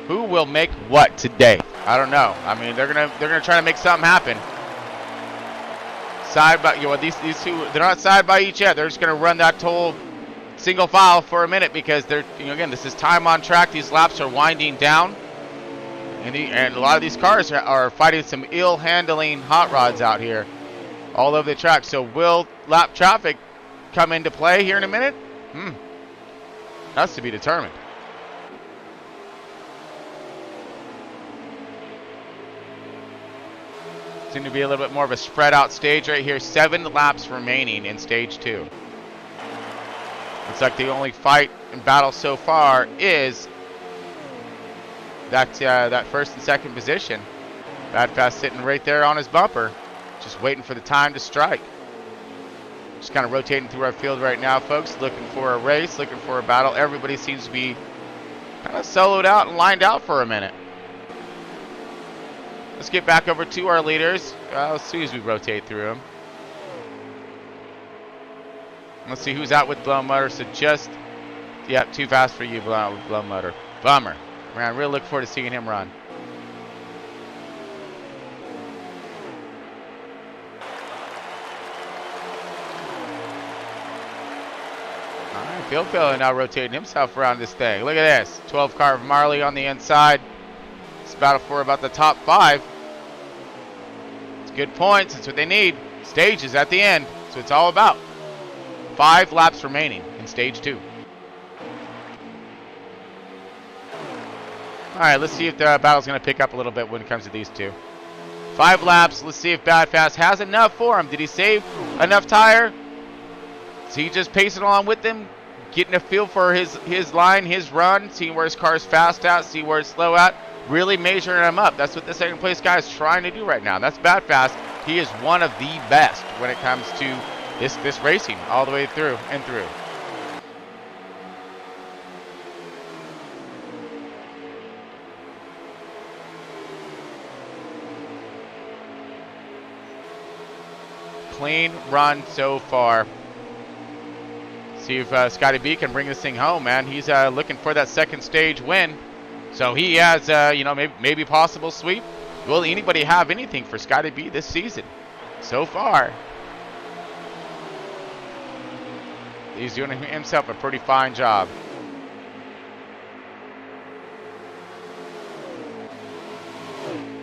Who will make what today? I don't know. I mean, they're gonna try to make something happen. Side by these two, they're not side by each other. They're just gonna run that whole single file for a minute because they're again, this is time on track. These laps are winding down, and a lot of these cars are fighting some ill handling hot rods out here all over the track. So will lap traffic come into play here in a minute? That's to be determined. Seem to be a little bit more of a spread out stage right here. 7 laps remaining in stage 2. Looks like the only fight and battle so far is that 1st and 2nd position. Bad Fast sitting right there on his bumper, just waiting for the time to strike. Just kind of rotating through our field right now, folks, looking for a race, looking for a battle. Everybody seems to be kind of soloed out and lined out for a minute. Let's get back over to our leaders as soon as we rotate through them. Let's see who's out with blown motor. So too fast for you, blown motor. Bummer. Man, I really look forward to seeing him run. All right, Phil Feller now rotating himself around this thing. Look at this. 12 car of Marley on the inside. It's battle for about the top 5. It's good points. It's what they need. Stage is at the end. That's what it's all about. 5 laps remaining in stage 2. All right, let's see if the battle's going to pick up a little bit when it comes to these two. 5 laps. Let's see if Bad Fast has enough for him. Did he save enough tire? Is he just pacing along with him, getting a feel for his line, his run, seeing where his car's fast at, see where it's slow at, really measuring him up. That's what the second place guy is trying to do right now. That's Bad Fast. He is one of the best when it comes to this racing all the way through and through. Clean run so far. See if Scotty B can bring this thing home, man. He's looking for that second stage win. So he has, maybe possible sweep. Will anybody have anything for Scotty B this season? So far, he's doing himself a pretty fine job.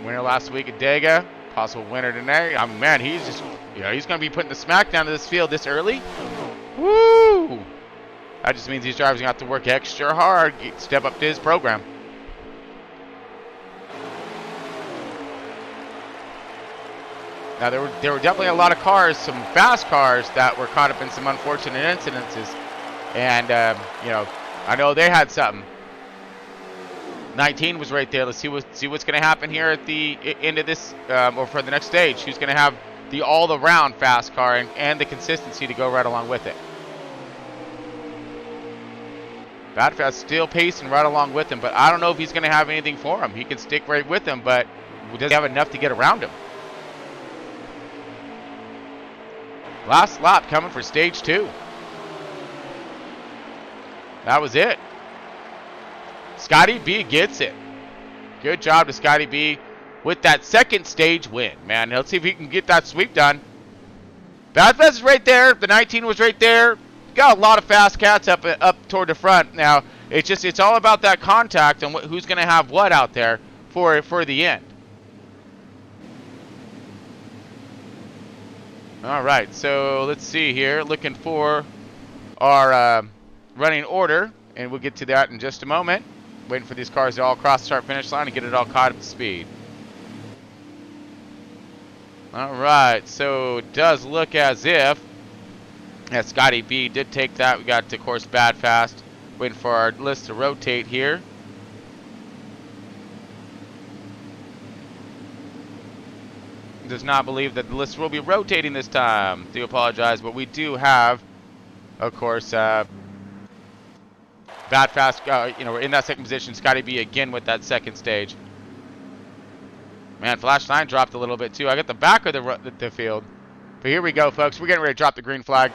Winner last week at Dega. Possible winner today. I mean, man, he's just, he's going to be putting the smackdown to this field this early. Woo! That just means these drivers are going to have to work extra hard, step up to his program. Now, there were definitely a lot of cars, some fast cars, that were caught up in some unfortunate incidences. And, I know they had something. 19 was right there. Let's see what's going to happen here at the end of this, or for the next stage. Who's going to have the all-around fast car and the consistency to go right along with it. Bad Fast still pacing right along with him, but I don't know if he's going to have anything for him. He can stick right with him, but does he have enough to get around him? Last lap coming for stage 2. That was it. Scotty B gets it. Good job to Scotty B with that second stage win, man. Let's see if he can get that sweep done. Bad Fest is right there. The 19 was right there. Got a lot of fast cats up toward the front. Now, it's all about that contact and who's going to have what out there for the end. All right, so let's see here. Looking for our running order, and we'll get to that in just a moment. Waiting for these cars to all cross the start-finish line and get it all caught up to speed. All right, so it does look as if Scotty B did take that. We got, of course, Bad Fast. Waiting for our list to rotate here. Does not believe that the list will be rotating this time. Do apologize, but we do have, of course, Bad Fast, we're in that second position. Scotty B again with that second stage. Man, Flash 9 dropped a little bit too. I got the back of the field. But here we go, folks. We're getting ready to drop the green flag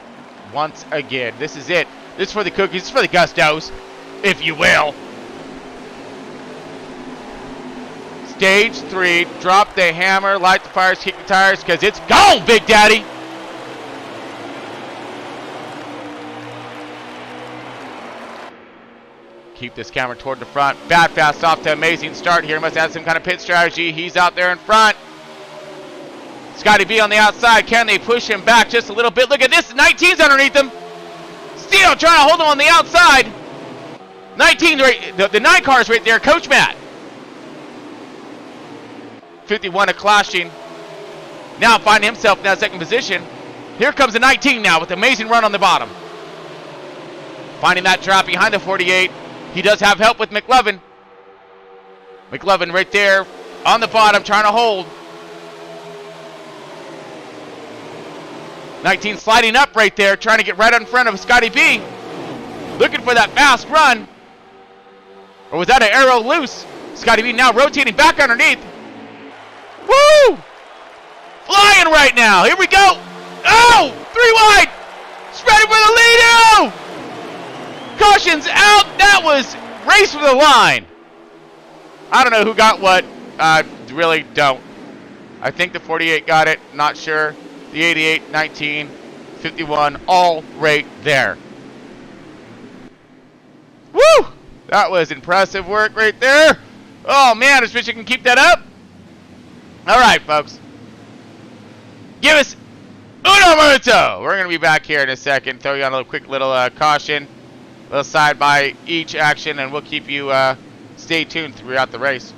once again. This is it. This is for the cookies. This is for the gustos, if you will. Stage 3. Drop the hammer, light the fires, kick the tires, because it's gone, Big Daddy. Keep this camera toward the front. Bad Fast off to amazing start here. Must have some kind of pit strategy. He's out there in front. Scotty B on the outside. Can they push him back just a little bit? Look at this. 19's underneath him. Still trying to hold him on the outside. 19, right, the 9 car's right there. Coach Matt. 51 clashing. Now finding himself in that second position. Here comes the 19 now with an amazing run on the bottom. Finding that trap behind the 48. He does have help with McLovin. McLovin right there on the bottom trying to hold. 19 sliding up right there, trying to get right in front of Scotty B. Looking for that fast run. Or was that an arrow loose? Scotty B now rotating back underneath. Woo! Flying right now. Here we go. Oh! 3 wide. Spreading for the lead. Oh! Caution's out. That was race for the line. I don't know who got what. I really don't. I think the 48 got it. Not sure. The 88, 19, 51, all right there. Woo! That was impressive work right there. Oh, man, I just wish I can keep that up. All right, folks. Give us uno momento. We're going to be back here in a second. Throw you on a quick little caution. A little side by each action, and we'll keep you stay tuned throughout the race.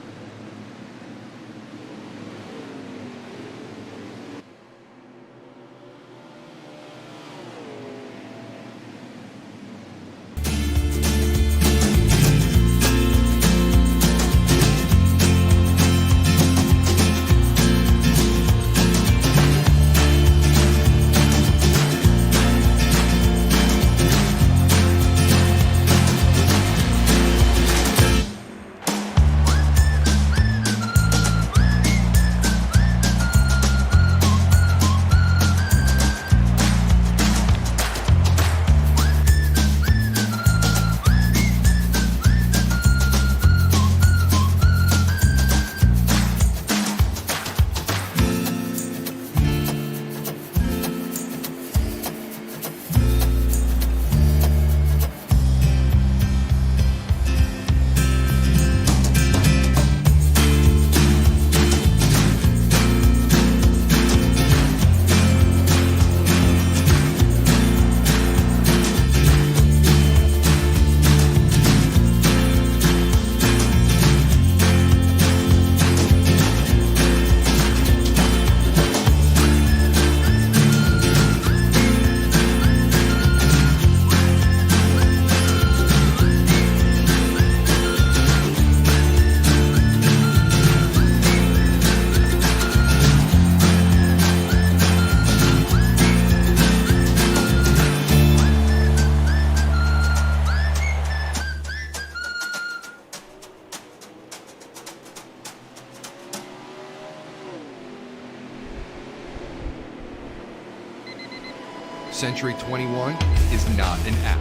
Century 21 is not an app.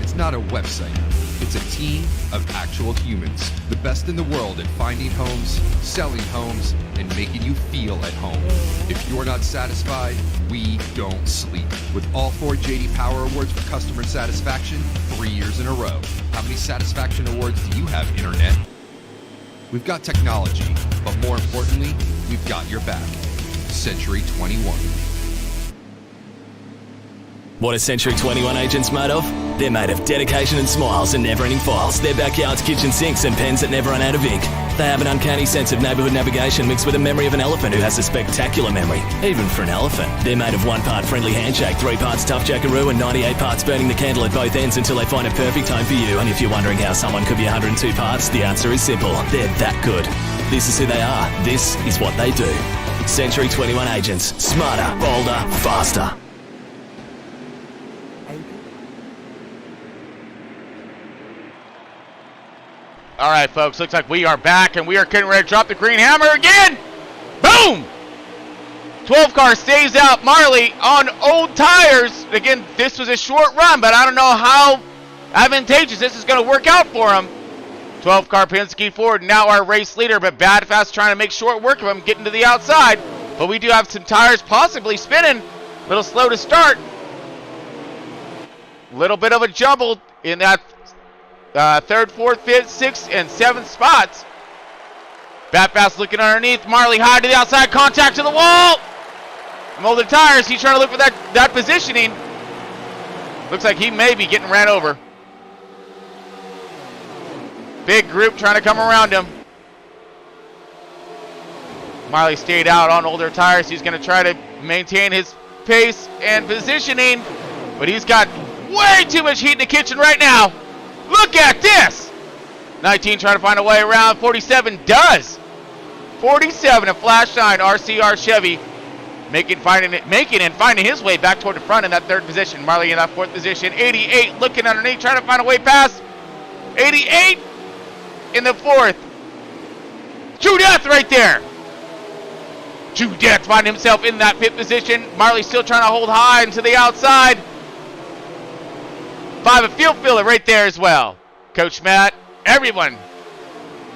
It's not a website. It's a team of actual humans, the best in the world at finding homes, selling homes, and making you feel at home. If you're not satisfied, we don't sleep. With all 4 J.D. Power Awards for customer satisfaction, 3 years in a row. How many satisfaction awards do you have, Internet? We've got technology, but more importantly, we've got your back. Century 21. What are Century 21 agents made of? They're made of dedication and smiles and never-ending files. Their backyard's kitchen sinks and pens that never run out of ink. They have an uncanny sense of neighbourhood navigation mixed with a memory of an elephant who has a spectacular memory, even for an elephant. They're made of 1 part friendly handshake, 3 parts tough jackaroo, and 98 parts burning the candle at both ends until they find a perfect home for you. And if you're wondering how someone could be 102 parts, the answer is simple. They're that good. This is who they are. This is what they do. Century 21 agents. Smarter, bolder, faster. All right, folks, looks like we are back, and we are getting ready to drop the green hammer again. Boom! 12 car stays out. Marley on old tires. Again, this was a short run, but I don't know how advantageous this is going to work out for him. 12 car Penske Ford, now our race leader, but Bad Fast trying to make short work of him, getting to the outside. But we do have some tires possibly spinning. A little slow to start. Little bit of a jumble in that 3rd, 4th, 5th, 6th, and 7th spots. Bat Fast looking underneath. Marley high to the outside. Contact to the wall. Molded tires. He's trying to look for that positioning. Looks like he may be getting ran over. Big group trying to come around him. Marley stayed out on older tires. He's going to try to maintain his pace and positioning. But he's got way too much heat in the kitchen right now. Look at this! 19 trying to find a way around. 47 does. 47, a flash shine RCR Chevy, making and finding his way back toward the front in that 3rd position. Marley in that 4th position. 88 looking underneath, trying to find a way past. 88 in the 4th. True Death right there. True Death finding himself in that 5th position. Marley still trying to hold high and to the outside. 5 a field filler right there as well. Coach Matt everyone.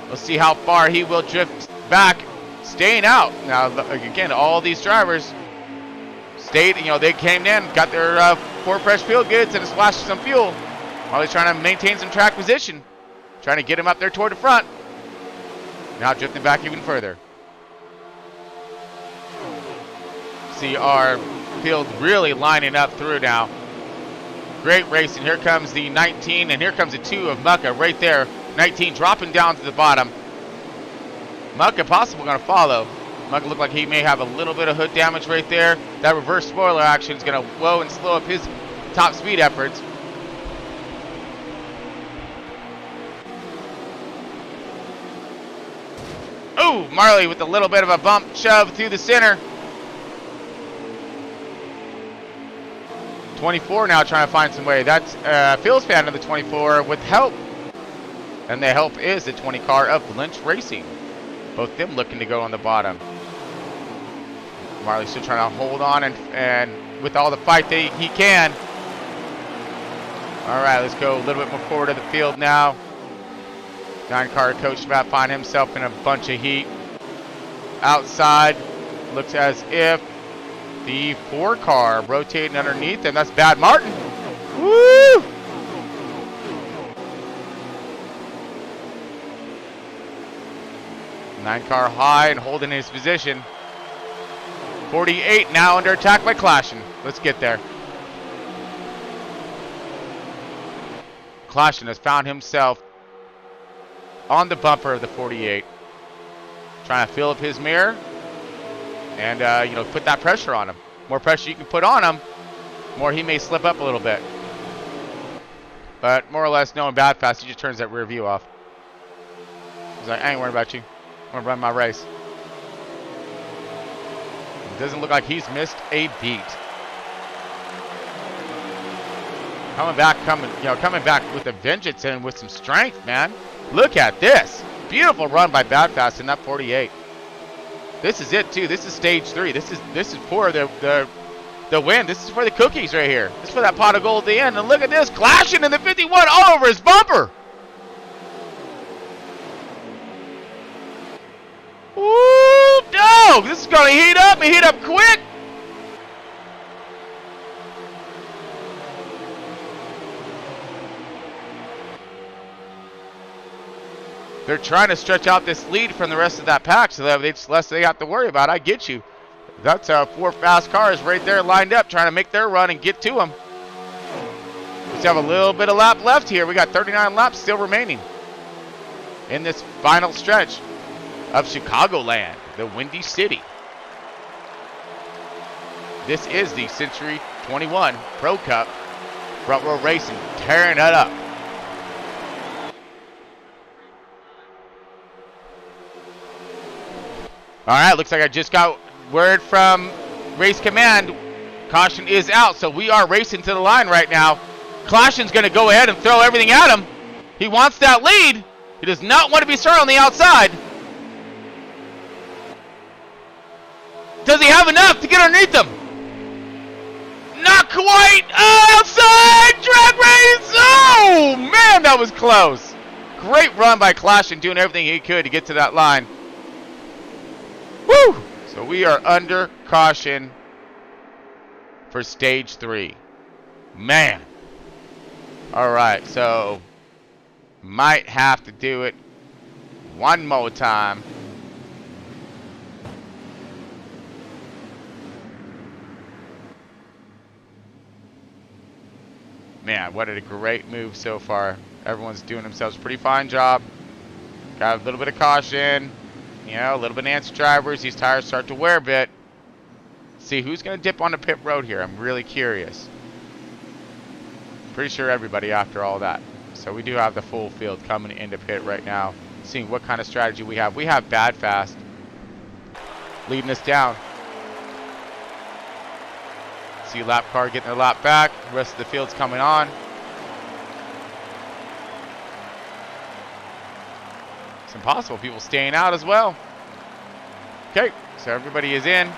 We'll see how far he will drift back, staying out. Now, again, all these drivers stayed, they came in, got their 4 fresh field goods and splashed some fuel while he's trying to maintain some track position, trying to get him up there toward the front. Now drifting back even further. See our field really lining up through now. Great racing. Here comes the 19, and here comes the 2 of Mucka right there. 19 dropping down to the bottom. Mucka possibly going to follow. Mucka looked like he may have a little bit of hood damage right there. That reverse spoiler action is going to whoa and slow up his top speed efforts. Ooh, Marley with a little bit of a bump shove through the center. 24 now trying to find some way. That's Phil's fan of the 24 with help. And the help is the 20 car of Lynch Racing. Both them looking to go on the bottom. Marley's still trying to hold on and with all the fight that he can. All right, let's go a little bit more forward of the field now. 9 car Coach Matt find himself in a bunch of heat. Outside, looks as if the 4 car rotating underneath him. That's Bad Martin. Woo! 9 car high and holding his position. 48 now under attack by Clashin. Let's get there. Clashin has found himself on the bumper of the 48. Trying to fill up his mirror and, put that pressure on him. More pressure you can put on him, more he may slip up a little bit. But more or less, knowing Bad Fast, he just turns that rear view off. He's like, I ain't worried about you. I'm going to run my race. It doesn't look like he's missed a beat. Coming back with a vengeance and with some strength, man. Look at this. Beautiful run by Bad Fast in that 48. This is it too. This is stage 3. This is for the win. This is for the cookies right here. This is for that pot of gold at the end. And look at this, clashing in the 51 all over his bumper. Woo, dog! This is gonna heat up and heat up quick. They're trying to stretch out this lead from the rest of that pack so that it's less they have to worry about. I get you. That's 4 fast cars right there lined up trying to make their run and get to them. We have a little bit of lap left here. We got 39 laps still remaining in this final stretch of Chicagoland, the Windy City. This is the Century 21 Pro Cup. Front Row Racing tearing it up. All right, looks like I just got word from Race Command. Caution is out, so we are racing to the line right now. Caution's going to go ahead and throw everything at him. He wants that lead. He does not want to be started on the outside. Does he have enough to get underneath them? Not quite. Outside drag race. Oh, man, that was close. Great run by Caution, doing everything he could to get to that line. Woo! So we are under caution for stage 3. Man. All right, so might have to do it one more time. Man, what a great move so far. Everyone's doing themselves a pretty fine job. Got a little bit of caution. A little bit of answer drivers. These tires start to wear a bit. See who's going to dip on the pit road here. I'm really curious. Pretty sure everybody after all that. So we do have the full field coming into pit right now. Seeing what kind of strategy we have. We have Bad Fast leading us down. See lap car getting their lap back. The rest of the field's coming on. It's impossible. People staying out as well. Okay, so everybody is in.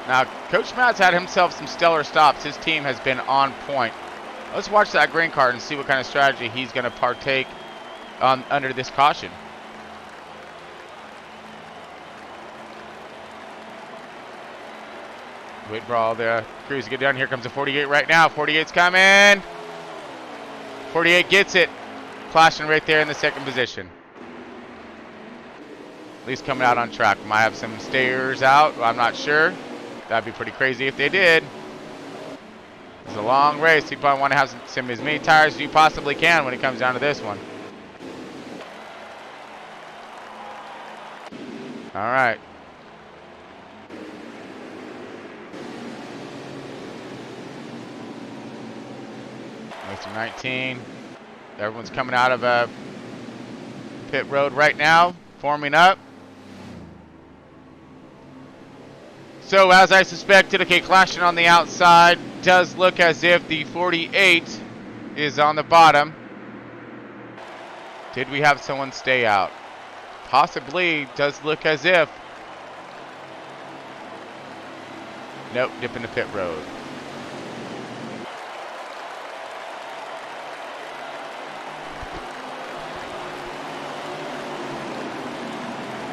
Now, Coach Matt's had himself some stellar stops. His team has been on point Let's watch that green card and see what kind of strategy he's going to partake on under this caution. Wait for all the crews to get down. Here comes the 48 right now. 48's coming. 48 gets it. Flashing right there in the second position. At least coming out on track. Might have some stayers out. I'm not sure. That'd be pretty crazy if they did. It's a long race. You probably want to have some as many tires as you possibly can when it comes down to this one. All right. Racer 19. Everyone's coming out of a pit road right now, forming up. So as I suspected, okay, clashing on the outside. Does look as if the 48 is on the bottom. Did we have someone stay out? Possibly. Does look as if. Nope, dip into pit road.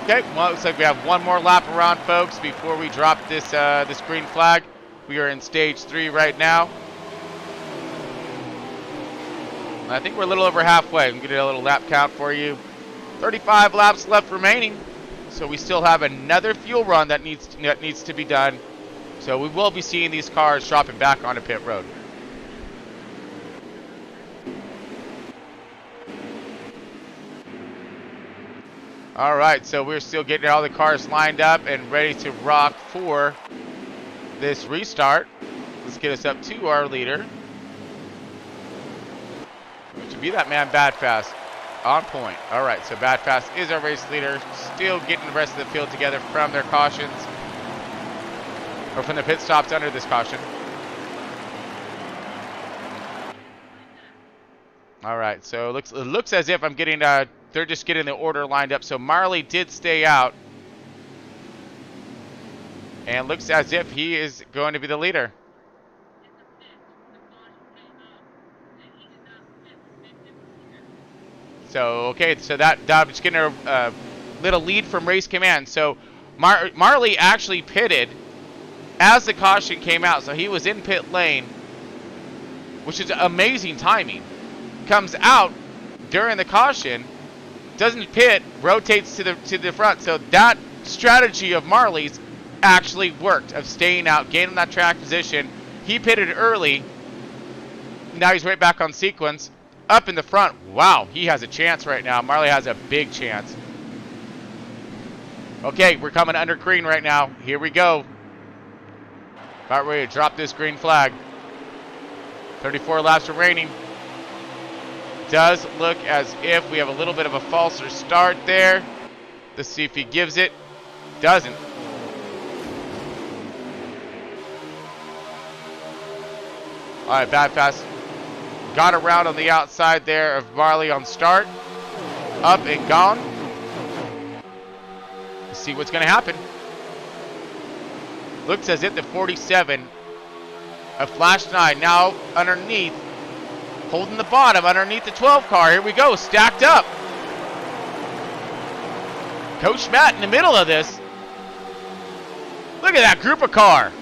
Okay, well, it looks like we have one more lap around, folks, before we drop this this green flag. We are in stage 3 right now. I think we're a little over halfway. I'm going to get a little lap count for you. 35 laps left remaining. So we still have another fuel run that needs to be done. So we will be seeing these cars dropping back onto pit road. All right, so we're still getting all the cars lined up and ready to rock for this restart. Let's get us up to our leader, which would be that man Bad Fast. On point. All right, so Bad Fast is our race leader, still getting the rest of the field together from their cautions, or from the pit stops under this caution. All right, so it looks as if I'm getting they're just getting the order lined up. So Marley did stay out, and looks as if he is going to be the leader. So, okay, so that was getting a little lead from race command. So Marley actually pitted as the caution came out. So he was in pit lane, which is amazing timing. Comes out during the caution, doesn't pit, rotates to the front. So that strategy of Marley's actually worked, of staying out, gaining that track position. He pitted early. Now he's right back on sequence. Up in the front. Wow, he has a chance right now. Marley has a big chance. Okay, we're coming under green right now. Here we go. About ready to drop this green flag. 34 laps remaining. Does look as if we have a little bit of a falser start there. Let's see if he gives it. Doesn't. All right, Bad Pass. Got around on the outside there of Marley on start. Up and gone. Let's see what's going to happen. Looks as if the 47 of Flash 9 now underneath, holding the bottom underneath the 12 car. Here we go, stacked up. Coach Matt in the middle of this. Look at that group of car.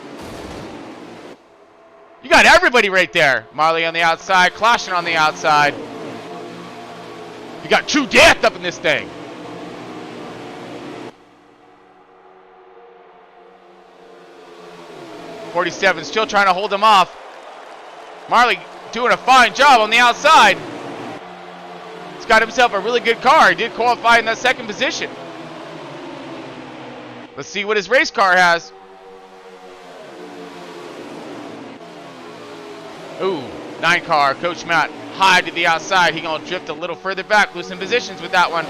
You got everybody right there. Marley on the outside, clashing on the outside. You got true death up in this thing. .47 still trying to hold him off. Marley doing a fine job on the outside. He's got himself a really good car. He did qualify in that second position. Let's see what his race car has. Ooh, 9 car, Coach Matt, high to the outside. He gonna drift a little further back, losing positions with that one.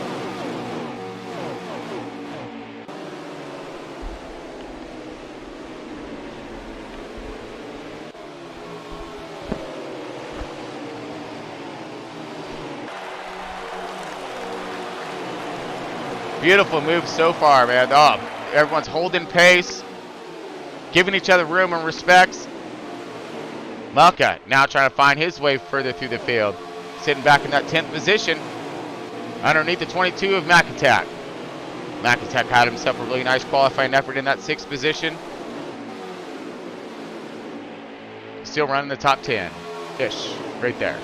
Beautiful move so far, man. Oh, everyone's holding pace, giving each other room and respects. Malka now trying to find his way further through the field. Sitting back in that 10th position. Underneath the 22 of McAttack. McAttack had himself a really nice qualifying effort in that 6th position. Still running the top 10-ish, right there.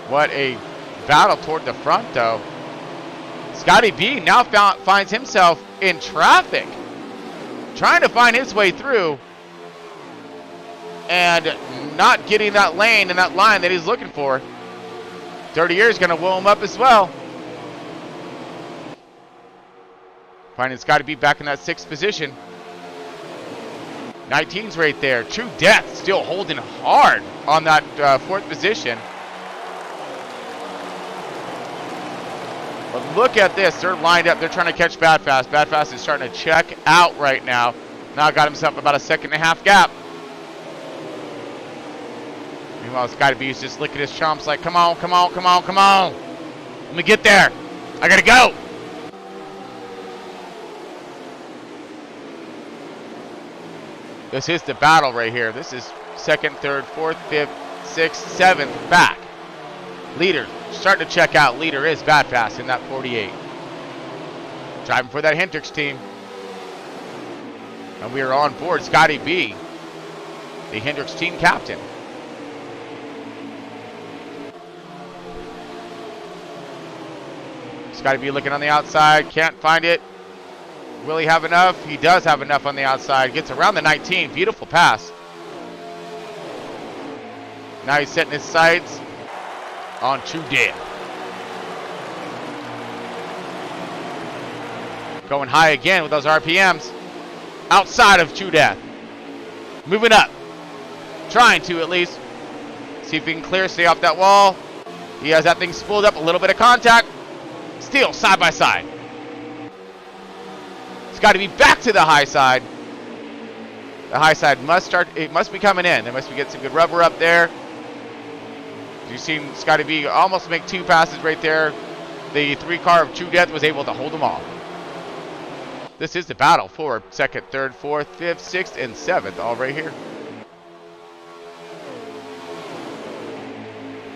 What a battle toward the front, though. Scotty B now finds himself in traffic, trying to find his way through, and not getting that lane and that line that he's looking for. Dirty Air is going to will him up as well. Finding Scotty B back in that 6th position. 19's right there. True Death still holding hard on that 4th position. But look at this. They're lined up. They're trying to catch Bad Fast. Bad Fast is starting to check out right now. Now got himself about a 1.5-second gap. Meanwhile, Scotty B is just licking his chomps like, come on, come on, come on, come on. Let me get there. I got to go. This is the battle right here. This is 2nd, 3rd, 4th, 5th, 6th, 7th back. Leader starting to check out. Leader is Bad Fast in that 48. Driving for that Hendricks team. And we are on board Scotty B, the Hendricks team captain. Scotty B looking on the outside. Can't find it. Will he have enough? He does have enough on the outside. Gets around the 19. Beautiful pass. Now he's setting his sights on True Death. Going high again with those RPMs. Outside of True Death. Moving up. Trying to at least. See if he can clear, stay off that wall. He has that thing spooled up. A little bit of contact. Still side by side. It's got to be back to the high side. The high side must start. It must be coming in. They must be getting some good rubber up there. You've seen Scotty B almost make 2 passes right there. The 3-car of True Death was able to hold them all. This is the battle for 2nd, 3rd, 4th, 5th, 6th, and 7th, all right here.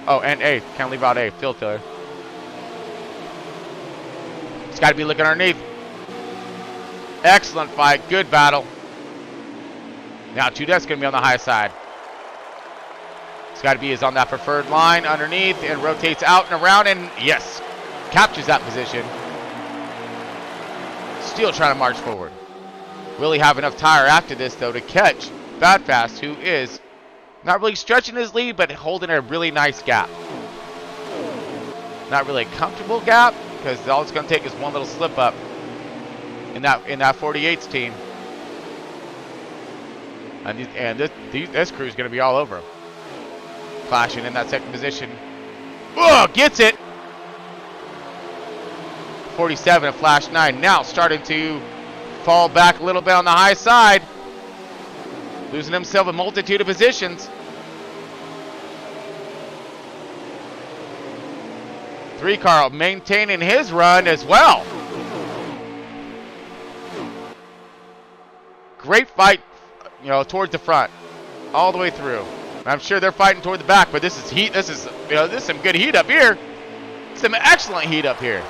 Oh, and 8th. Can't leave out 8th. Field filler. Scotty B looking underneath. Excellent fight. Good battle. Now True Death's going to be on the high side. Scotty B is on that preferred line underneath and rotates out and around and, yes, captures that position. Still trying to march forward. Will he have enough tire after this, though, to catch Bad Fast, who is not really stretching his lead, but holding a really nice gap. Not really a comfortable gap, because all it's going to take is one little slip up in that 48's team. And this crew is going to be all over him. Clashing in that 2nd position. Oh, gets it. 47 at Flash 9. Now starting to fall back a little bit on the high side. Losing himself a multitude of positions. 3-car maintaining his run as well. Great fight, towards the front, all the way through. I'm sure they're fighting toward the back, but this is heat. This is some good heat up here. Some excellent heat up here.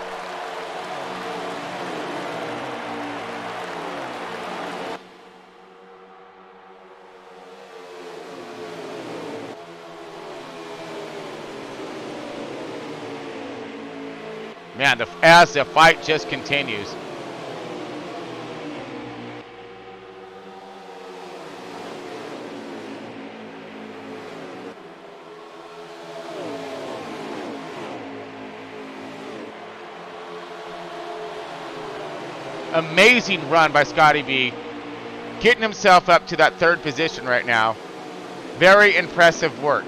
Man, as the fight just continues. Amazing run by Scotty B. Getting himself up to that 3rd position right now. Very impressive work.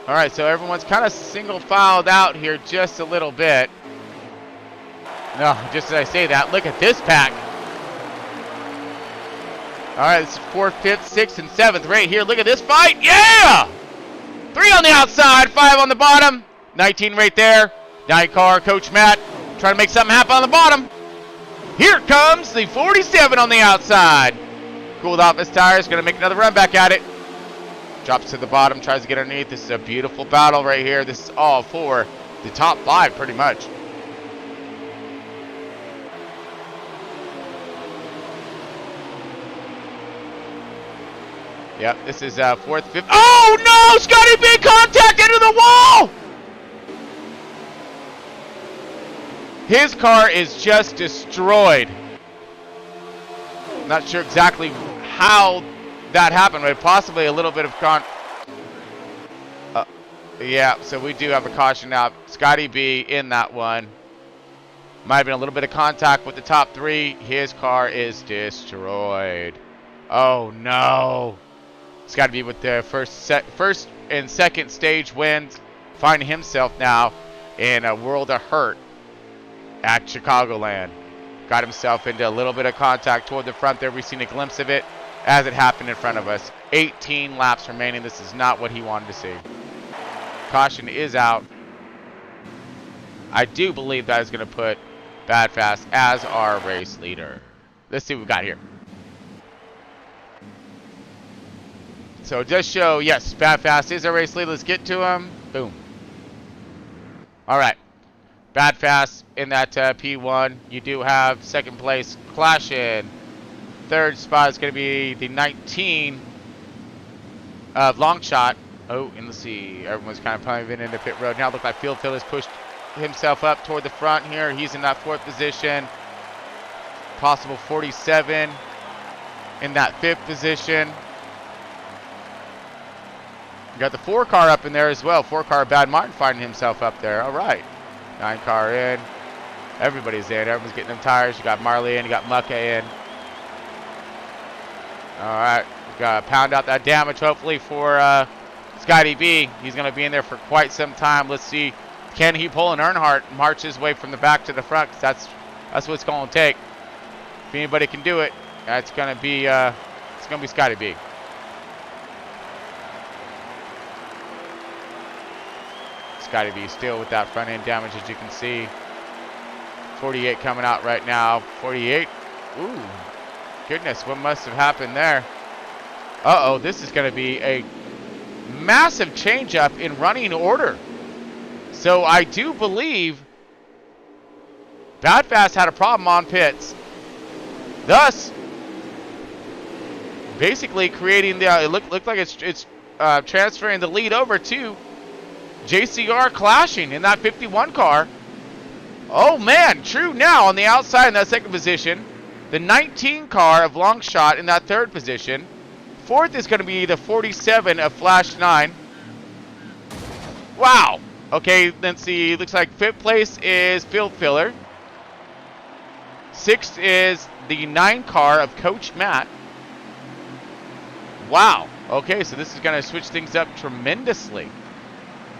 All right, so everyone's kind of single filed out here just a little bit. No, just as I say that, look at this pack. All right, this is 4th, 5th, 6th, and 7th right here. Look at this fight. Yeah! 3 on the outside, 5 on the bottom. 19 right there. 9 car, Coach Matt trying to make something happen on the bottom. Here comes the 47 on the outside. Cooled off his tires, going to make another run back at it. Drops to the bottom, tries to get underneath. This is a beautiful battle right here. This is all for the top 5 pretty much. Yep, this is 4th, 5th. Oh no! Scotty B contact into the wall! His car is just destroyed. Not sure exactly how that happened, but possibly a little bit of yeah, so we do have a caution out. Scotty B in that one. Might have been a little bit of contact with the top 3. His car is destroyed. Oh no. Scotty B with the first and second stage wins. Finding himself now in a world of hurt at Chicagoland. Got himself into a little bit of contact toward the front there. We've seen a glimpse of it as it happened in front of us. 18 laps remaining. This is not what he wanted to see. Caution is out. I do believe that is going to put Bad Fast as our race leader. Let's see what we've got here. So just show, yes, Bad Fast is our race leader. Let's get to him. Boom. All right. Bad Fast in that P1. You do have second place Clash-In. Third spot is going to be the 19 of Longshot. Oh, and let's see. Everyone's kind of probably been into pit road. Now look like Field Phil has pushed himself up toward the front here. He's in that 4th position. Possible 47 in that 5th position. Got the 4 car up in there as well. 4 car Bad Martin finding himself up there. All right. 9 car in. Everybody's in. Everyone's getting them tires. You got Marley in. You got Mucka in. All right. Got to pound out that damage hopefully for Scotty B. He's going to be in there for quite some time. Let's see. Can he pull an Earnhardt and march his way from the back to the front? 'Cause that's what it's going to take. If anybody can do it, it's going to be Scotty B. Scotty B still with that front end damage, as you can see. 48 coming out right now. 48. Ooh, goodness, what must have happened there? Uh-oh, this is going to be a massive change-up in running order. So I do believe Bad Fast had a problem on pits, thus basically creating the. It looked like it's transferring the lead over to JCR Clashing in that 51 car. Oh man, true now on the outside in that 2nd position. The 19 car of Longshot in that 3rd position. 4th is going to be the 47 of Flash 9. Wow. Okay, let's see. Looks like 5th place is Field Filler. 6th is the 9 car of Coach Matt. Wow. Okay, so this is going to switch things up tremendously.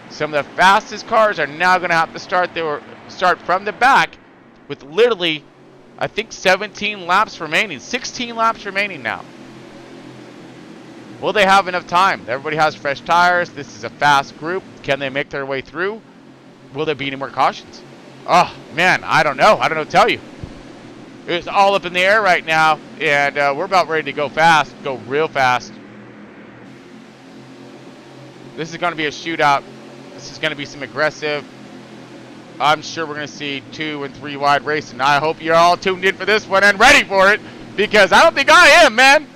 Some of the fastest cars are now going to have to start from the back with literally, I think, 17 laps remaining. 16 laps remaining now. Will they have enough time? Everybody has fresh tires. This is a fast group. Can they make their way through? Will there be any more cautions? Oh, man, I don't know. I don't know what to tell you. It's all up in the air right now, and we're about ready to go fast, go real fast. This is going to be a shootout. This is going to be some aggressive. I'm sure we're going to see 2 and 3 wide racing. I hope you're all tuned in for this one and ready for it, because I don't think I am, man.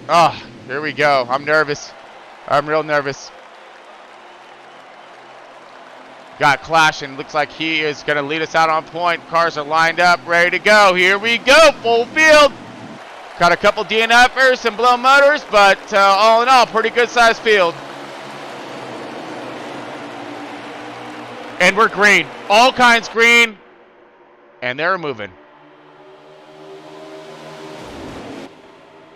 Oh, here we go. I'm nervous. I'm real nervous. Got Clashing. Looks like he is going to lead us out on point. Cars are lined up, ready to go. Here we go. Full field. Got a couple DNFers, some blow motors, but all in all, pretty good sized field. And we're green. All kinds green. And they're moving.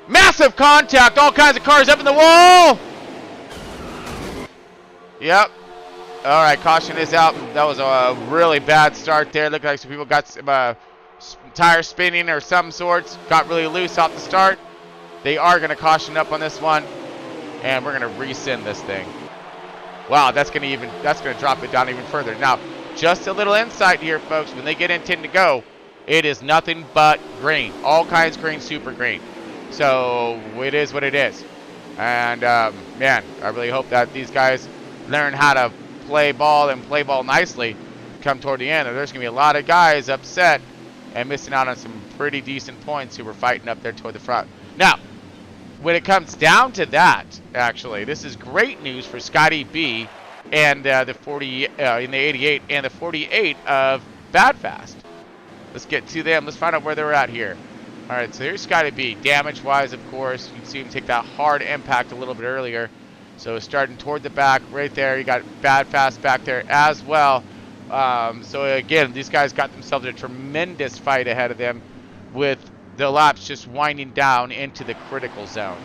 Massive contact. All kinds of cars up in the wall. Yep. All right, caution is out. That was a really bad start there. Looked like some people got some tire spinning or some sorts. Got really loose off the start. They are going to caution up on this one, and we're going to rescind this thing. Wow, that's going to drop it down even further. Now, just a little insight here, folks. When they get in 10 to go, it is nothing but green. All kinds green, super green. So it is what it is. And man, I really hope that these guys learn how to play ball and play ball nicely come toward the end. There's going to be a lot of guys upset and missing out on some pretty decent points who were fighting up there toward the front. Now, when it comes down to that, actually, this is great news for Scotty B and the 40 in the 88 and the 48 of Bad Fast. Let's get to them. Let's find out where they're at here. All right, so here's Scotty B. Damage-wise, of course, you can see him take that hard impact a little bit earlier. So starting toward the back, right there, you got Bad Fast back there as well. So again, these guys got themselves a tremendous fight ahead of them with the laps just winding down into the critical zone.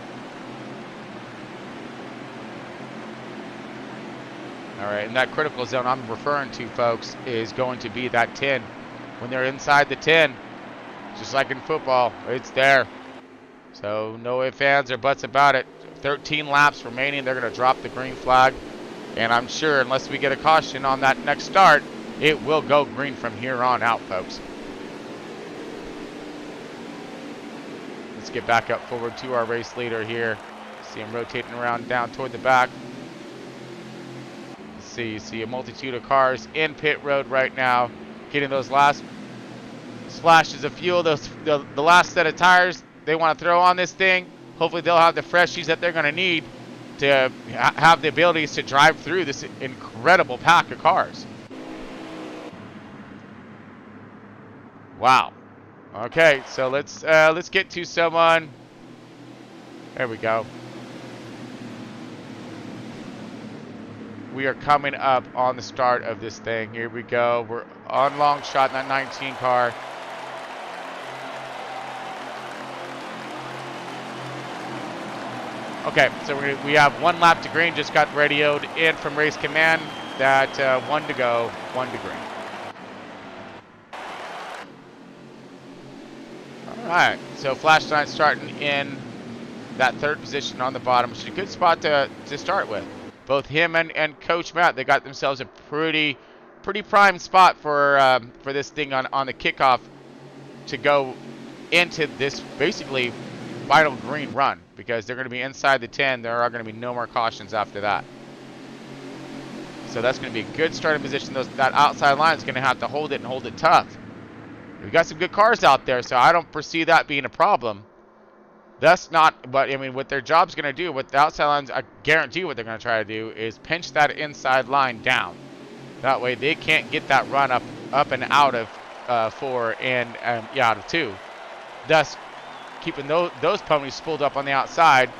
All right, and that critical zone I'm referring to, folks, is going to be that 10. When they're inside the 10, just like in football, it's there. So no ifs, ands, or buts about it. 13 laps remaining. They're going to drop the green flag. And I'm sure, unless we get a caution on that next start, it will go green from here on out, folks. Let's get back up forward to our race leader here. See him rotating around down toward the back. Let's see a multitude of cars in pit road right now, getting those last splashes of fuel, the last set of tires they want to throw on this thing. Hopefully they'll have the freshies that they're going to need to have the abilities to drive through this incredible pack of cars. Wow. Okay, so let's get to someone. There we go. We are coming up on the start of this thing. Here we go. We're on long shot in that 19 car. Okay, so we have 1 lap to green. Just got radioed in from race command that 1 to go, 1 to green. All right, so Flashline starting in that 3rd position on the bottom, which is a good spot to start with. Both him and Coach Matt, they got themselves a pretty prime spot for this thing on the kickoff to go into this basically final green run, because they're going to be inside the 10. There are going to be no more cautions after that. So that's going to be a good starting position. That outside line is going to have to hold it and hold it tough. We've got some good cars out there, so I don't foresee that being a problem. That's not, but I mean, what their job's going to do with the outside lines, I guarantee what they're going to try to do is pinch that inside line down. That way they can't get that run up and out of 4 and out of 2. Thus, keeping those ponies spooled up on the outside,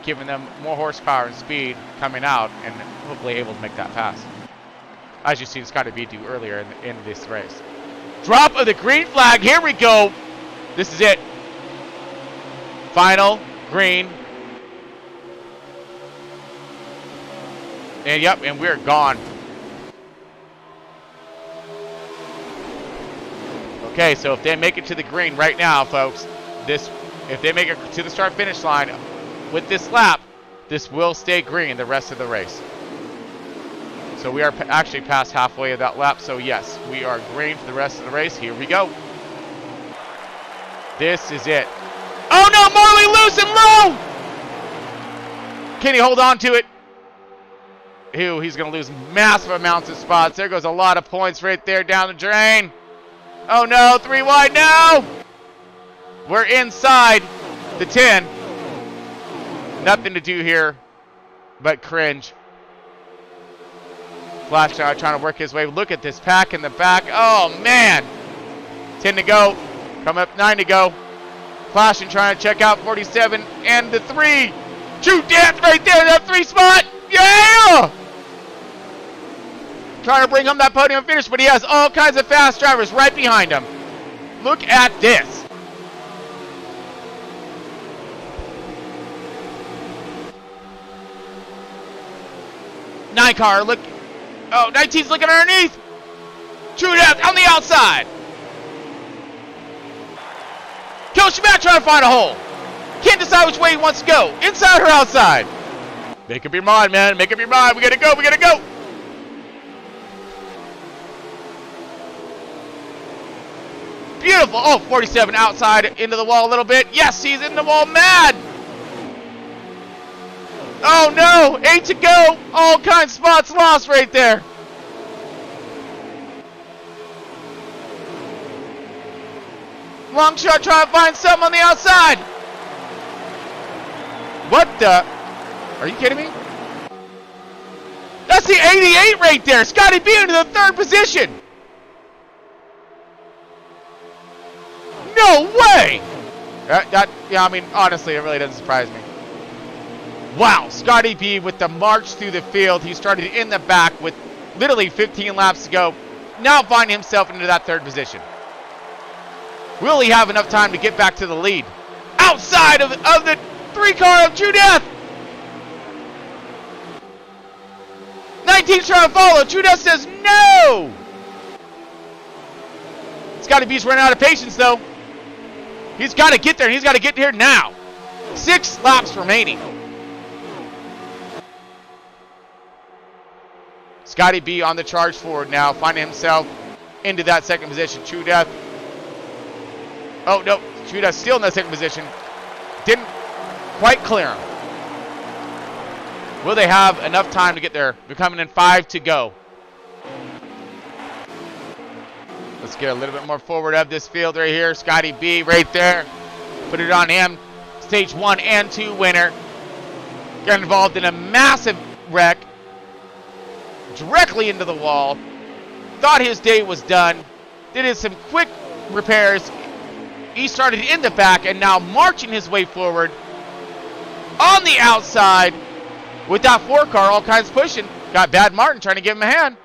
giving them more horsepower and speed coming out, and hopefully able to make that pass. As you've seen Scotty B do earlier in this race. Drop of the green flag. Here we go. This is it. Final green. And yep, and we're gone. Okay, so if they make it to the green right now, folks, if they make it to the start-finish line with this lap, this will stay green the rest of the race. So we are actually past halfway of that lap. So yes, we are green for the rest of the race. Here we go. This is it. Oh no, Marley loose and low! Can he hold on to it? Ew, he's going to lose massive amounts of spots. There goes a lot of points right there down the drain. Oh no, 3 wide, no! We're inside the 10. Nothing to do here but cringe. Flashlight trying to work his way. Look at this pack in the back. Oh, man. 10 to go. Coming up 9 to go. Flashing trying to check out 47 and the 3. True dance right there. That 3 spot. Yeah! Trying to bring home that podium finish, but he has all kinds of fast drivers right behind him. Look at this. 9 car, look. Oh, 19's looking underneath. True Death on the outside. Coach Matt trying to find a hole. Can't decide which way he wants to go. Inside or outside? Make up your mind, man. Make up your mind. We gotta go. We gotta go. Beautiful. Oh, 47 outside into the wall a little bit. Yes, he's in the wall. Mad. Oh, no. 8 to go. All kinds of spots lost right there. Long shot trying to find something on the outside. What the? Are you kidding me? That's the 88 right there. Scotty B into the 3rd position. No way! Yeah, I mean, honestly, it really doesn't surprise me. Wow, Scotty B with the march through the field. He started in the back with literally 15 laps to go. Now finding himself into that 3rd position. Will he have enough time to get back to the lead? Outside of the 3 car of True Death! 19's trying to follow. True Death says no! Scotty B's running out of patience, though. He's got to get there, and he's got to get here now. 6 laps remaining. Scotty B on the charge forward now, finding himself into that 2nd position. True Death. Oh, no. True Death still in that 2nd position. Didn't quite clear him. Will they have enough time to get there? They're coming in 5 to go. Let's get a little bit more forward of this field right here. Scotty B right there. Put it on him. Stage 1 and 2 winner. Got involved in a massive wreck. Directly into the wall. Thought his day was done. Did some quick repairs. He started in the back and now marching his way forward. On the outside. With that 4 car, all kinds pushing. Got Bad Martin trying to give him a hand.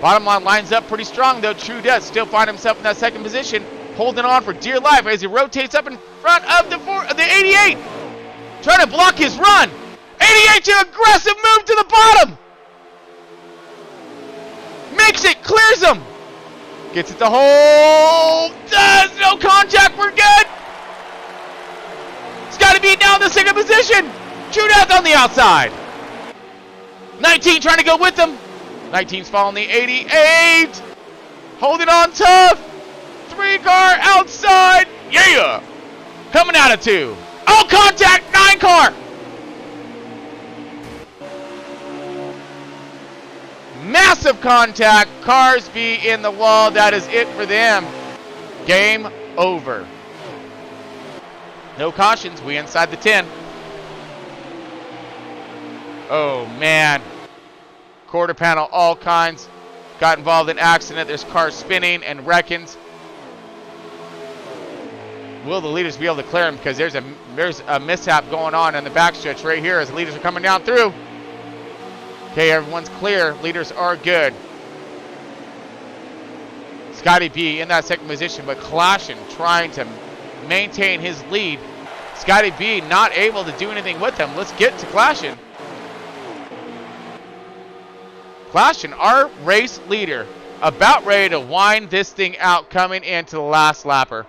Bottom line lines up pretty strong, though. True Death still find himself in that 2nd position, holding on for dear life as he rotates up in front of the 88. Trying to block his run. 88 to aggressive move to the bottom. Makes it, clears him. Gets it to hold. Does no contact, we're good. It's got to be down the 2nd position. True Death on the outside. 19 trying to go with him. 19's following the 88. Holding on tough. 3 car outside. Yeah. Coming out of 2. All contact. 9 car. Massive contact. Cars be in the wall. That is it for them. Game over. No cautions. We inside the 10. Oh, man. Quarter panel, all kinds. Got involved in accident. There's cars spinning and wrecking. Will the leaders be able to clear them? Because there's a mishap going on in the backstretch right here as the leaders are coming down through. Okay, everyone's clear. Leaders are good. Scotty B in that 2nd position, but Clashing trying to maintain his lead. Scotty B not able to do anything with him. Let's get to Clashing. Clashing, our race leader, about ready to wind this thing out coming into the last lapper.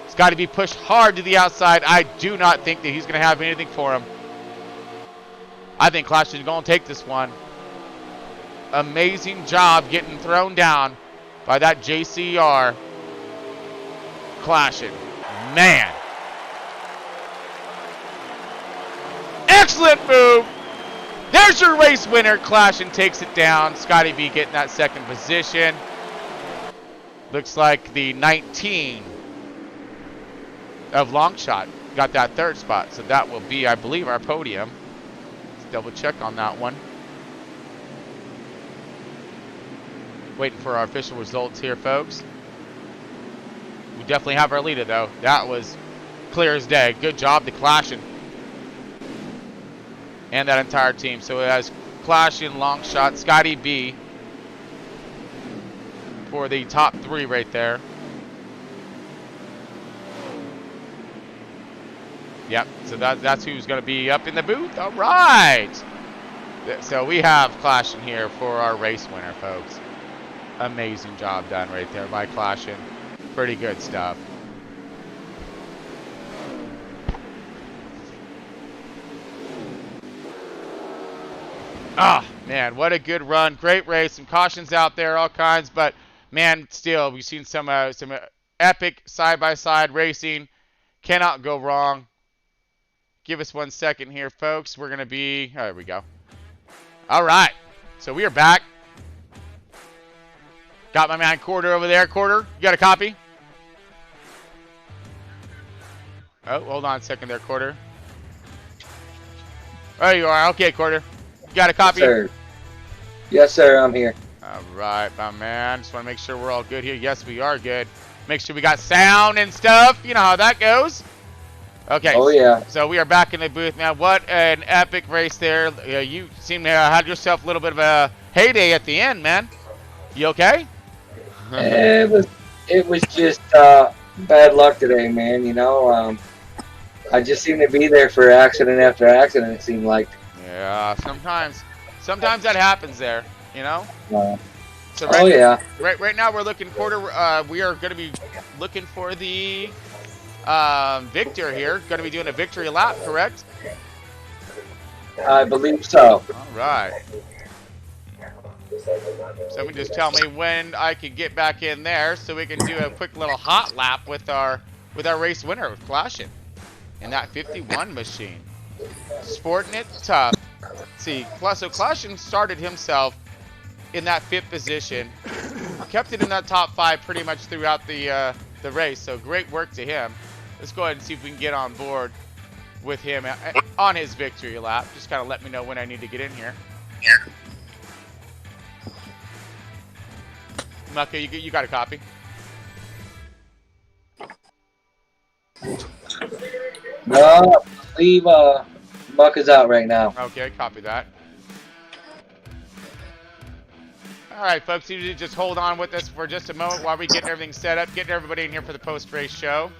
It's got to be pushed hard to the outside. I do not think that he's going to have anything for him. I think Clashing is going to take this one. Amazing job getting thrown down by that JCR. Clashing. Man. Excellent move. There's your race winner. Clashing takes it down. Scotty B getting that 2nd position. Looks like the 19 of Longshot got that 3rd spot. So that will be, I believe, our podium. Let's double check on that one. Waiting for our official results here, folks. We definitely have our leader, though. That was clear as day. Good job to Clashing and that entire team. So it has Clashing, Longshot, Scotty B for the top 3 right there. Yep, so that's who's going to be up in the booth. All right. So we have Clashin here for our race winner, folks. Amazing job done right there by Clashin. Pretty good stuff. Ah, man, what a good run. Great race. Some cautions out there, all kinds. But, man, still, we've seen some epic side-by-side racing. Cannot go wrong. Give us 1 second here, folks. We're going to be... Oh, there we go. All right. So we are back. Got my man Quarter over there. Quarter, you got a copy? Oh, hold on a second there, Quarter. There you are. Okay, Quarter. You got a copy? Yes, sir. Yes, sir. I'm here. All right, my man. Just want to make sure we're all good here. Yes, we are good. Make sure we got sound and stuff. You know how that goes. Okay. Oh, yeah. So we are back in the booth, man. What an epic race there. You seem to have had yourself a little bit of a heyday at the end, man. You okay? It was just bad luck today, man. You know, I just seem to be there for accident after accident. It seemed like. Yeah, sometimes that happens there. You know. So oh yeah. Right now we're looking Quarter. We are going to be looking for the Victor here. Going to be doing a victory lap, correct? I believe so. All right. Someone just tell me when I can get back in there so we can do a quick little hot lap with our race winner, with Clashin, in that 51 machine. Sporting it tough. See, so Clashin started himself in that 5th position, kept it in that top 5 pretty much throughout the race. So great work to him. Let's go ahead and see if we can get on board with him on his victory lap. Just kind of let me know when I need to get in here. Mucka, you got a copy? No, I believe Muck is out right now. Okay, copy that. All right, folks, you just hold on with us for just a moment while we get everything set up, getting everybody in here for the post-race show.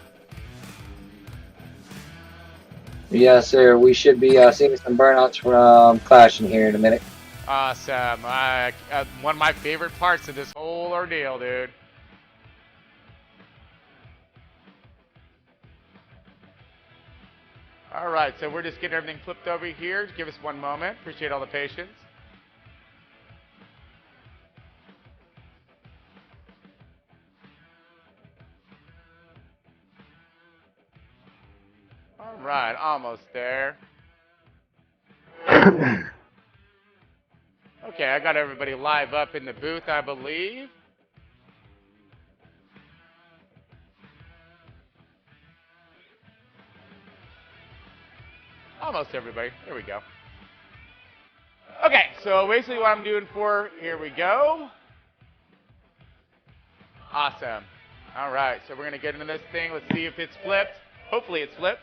Yes, sir. We should be seeing some burnouts from Clashin here in a minute. Awesome. One of my favorite parts of this whole ordeal, dude. All right, so we're just getting everything flipped over here. Give us 1 moment. Appreciate all the patience. All right, almost there. Okay, I got everybody live up in the booth, I believe. Almost everybody. There we go. Okay, so basically what I'm doing here we go. Awesome. All right, so we're going to get into this thing. Let's see if it's flipped. Hopefully it's flipped.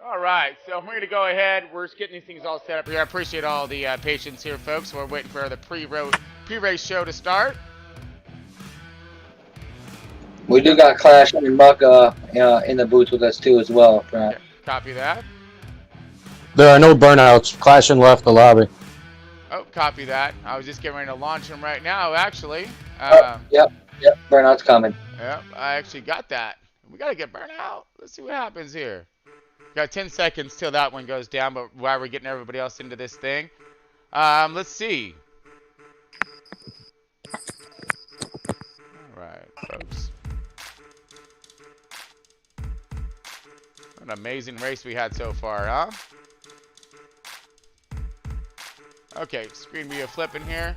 All right, so we're going to go ahead. We're just getting these things all set up here. I appreciate all the patience here, folks. We're waiting for the pre-race show to start. We do got Clashin and Muck in the booth with us too as well. Okay, copy that. There are no burnouts. Clashin left the lobby. Oh, copy that. I was just getting ready to launch him right now, actually. Yep, burnout's coming. Yep, I actually got that. We got to get burnout. Let's see what happens here. Got 10 seconds till that one goes down, but while we're getting everybody else into this thing, let's see. All right, folks. What an amazing race we had so far, huh? Okay, screen view flipping here.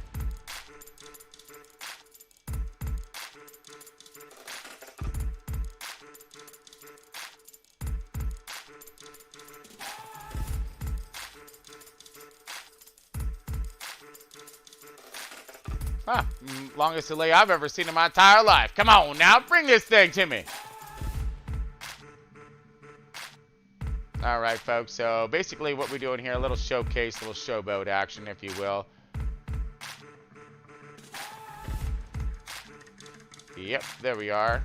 Huh. Longest delay I've ever seen in my entire life. Come on now, bring this thing to me. All right, folks. So basically what we're doing here, a little showcase, a little showboat action, if you will. Yep, there we are.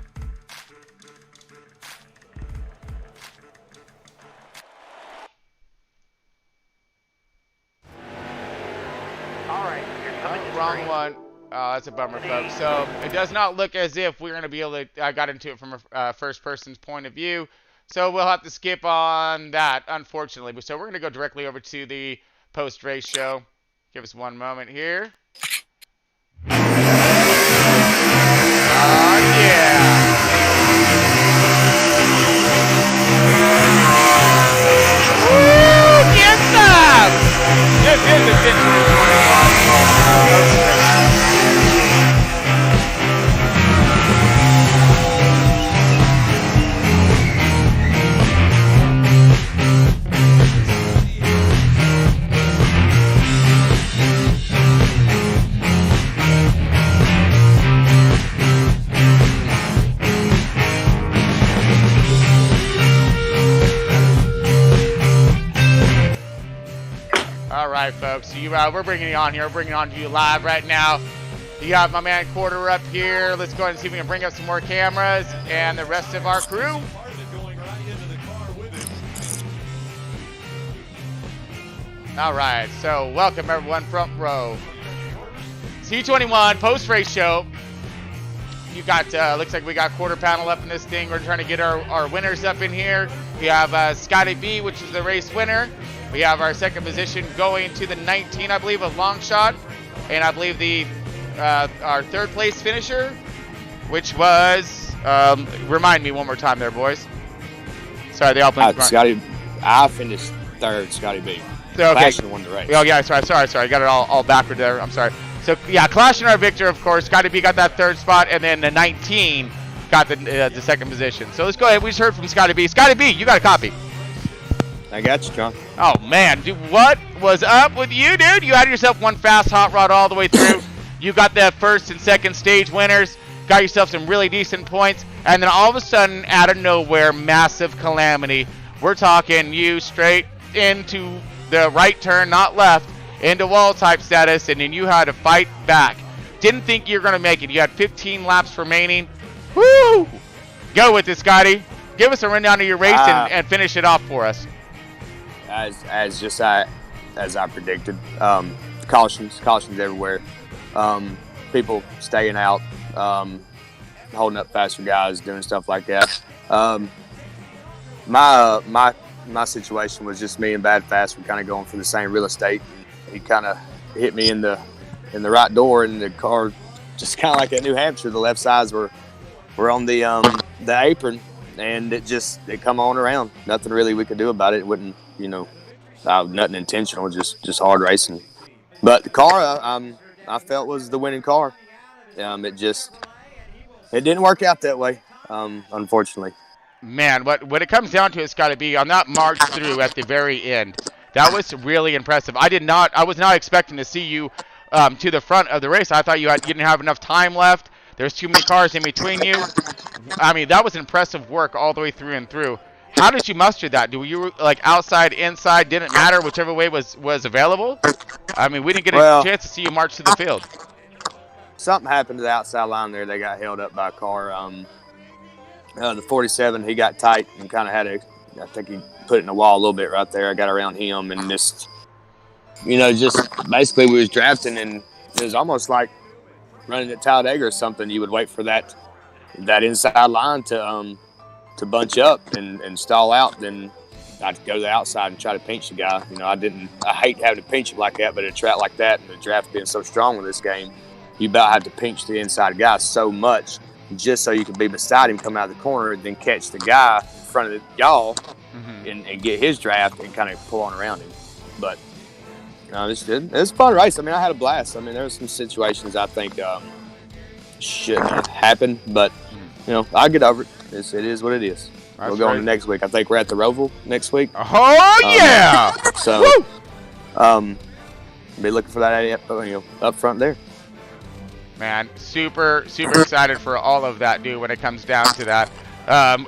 Wrong one. Oh, that's a bummer, folks. So it does not look as if we're going to be able to. I got into it from a first person's point of view. So we'll have to skip on that, unfortunately. But so we're going to go directly over to the post-race show. Give us one moment here. Oh, yeah. Woo! Get some! This is the Century 21. All right, folks. So we're bringing you on here. We're bringing it on to you live right now. You got my man Quarter up here. Let's go ahead and see if we can bring up some more cameras and the rest of our crew. All right. So welcome everyone, front row. C21 post-race show. You got looks like we got quarter panel up in this thing. We're trying to get our winners up in here. We have Scotty B, which is the race winner. We have our second position going to the 19, I believe, of long shot, and I believe the our third place finisher, which was remind me one more time there, boys. Sorry, they all played. Scotty, I finished third. Scotty B. So, okay. Clashing won the race. Oh yeah, sorry. I got it all backward there. I'm sorry. So yeah, Clashing our victor, of course. Scotty B got that third spot, and then the 19 got the second position. So let's go ahead. We just heard from Scotty B. Scotty B, you got a copy. I got you, John. Oh, man. Dude, what was up with you, dude? You had yourself one fast hot rod all the way through. You got the first and second stage winners. Got yourself some really decent points. And then all of a sudden, out of nowhere, massive calamity. We're talking you straight into the right turn, not left, into wall type status. And then you had to fight back. Didn't think you were going to make it. You had 15 laps remaining. Woo! Go with it, Scotty. Give us a rundown of your race and finish it off for us. As I predicted, cautions everywhere. People staying out, holding up faster guys, doing stuff like that. My situation was just me and Bad Fast were kind of going for the same real estate. He kind of hit me in the right door, and the car just kind of like at New Hampshire. The left sides were on the apron, and it come on around. Nothing really we could do about it. It wouldn't. Nothing intentional, just hard racing. But the car, I felt was the winning car. It didn't work out that way, unfortunately. Man, when it comes down to it, Scotty B, on that march through at the very end, that was really impressive. I was not expecting to see you to the front of the race. I thought you didn't have enough time left. There's too many cars in between you. I mean, that was impressive work all the way through and through. How did you muster that? Do you like outside, inside? Didn't matter, whichever way was available. I mean, we didn't get a chance to see you march to the field. Something happened to the outside line there. They got held up by a car. The 47, he got tight and kind of I think he put it in the wall a little bit right there. I got around him and just basically we was drafting, and it was almost like running at Talladega or something. You would wait for that inside line to bunch up and stall out, then I'd go to the outside and try to pinch the guy. I hate having to pinch him like that, but a track like that and the draft being so strong with this game, you about have to pinch the inside guy so much just so you can be beside him, come out of the corner, and then catch the guy in front of y'all and get his draft and kind of pull on around him. But it was a fun race. I mean, I had a blast. I mean, there were some situations I think shouldn't have happened, but I'll get over it. It is what it is. We'll go on to next week. I think we're at the Roval next week. Oh yeah! So, be looking for that up front there. Man, super excited for all of that, dude, when it comes down to that.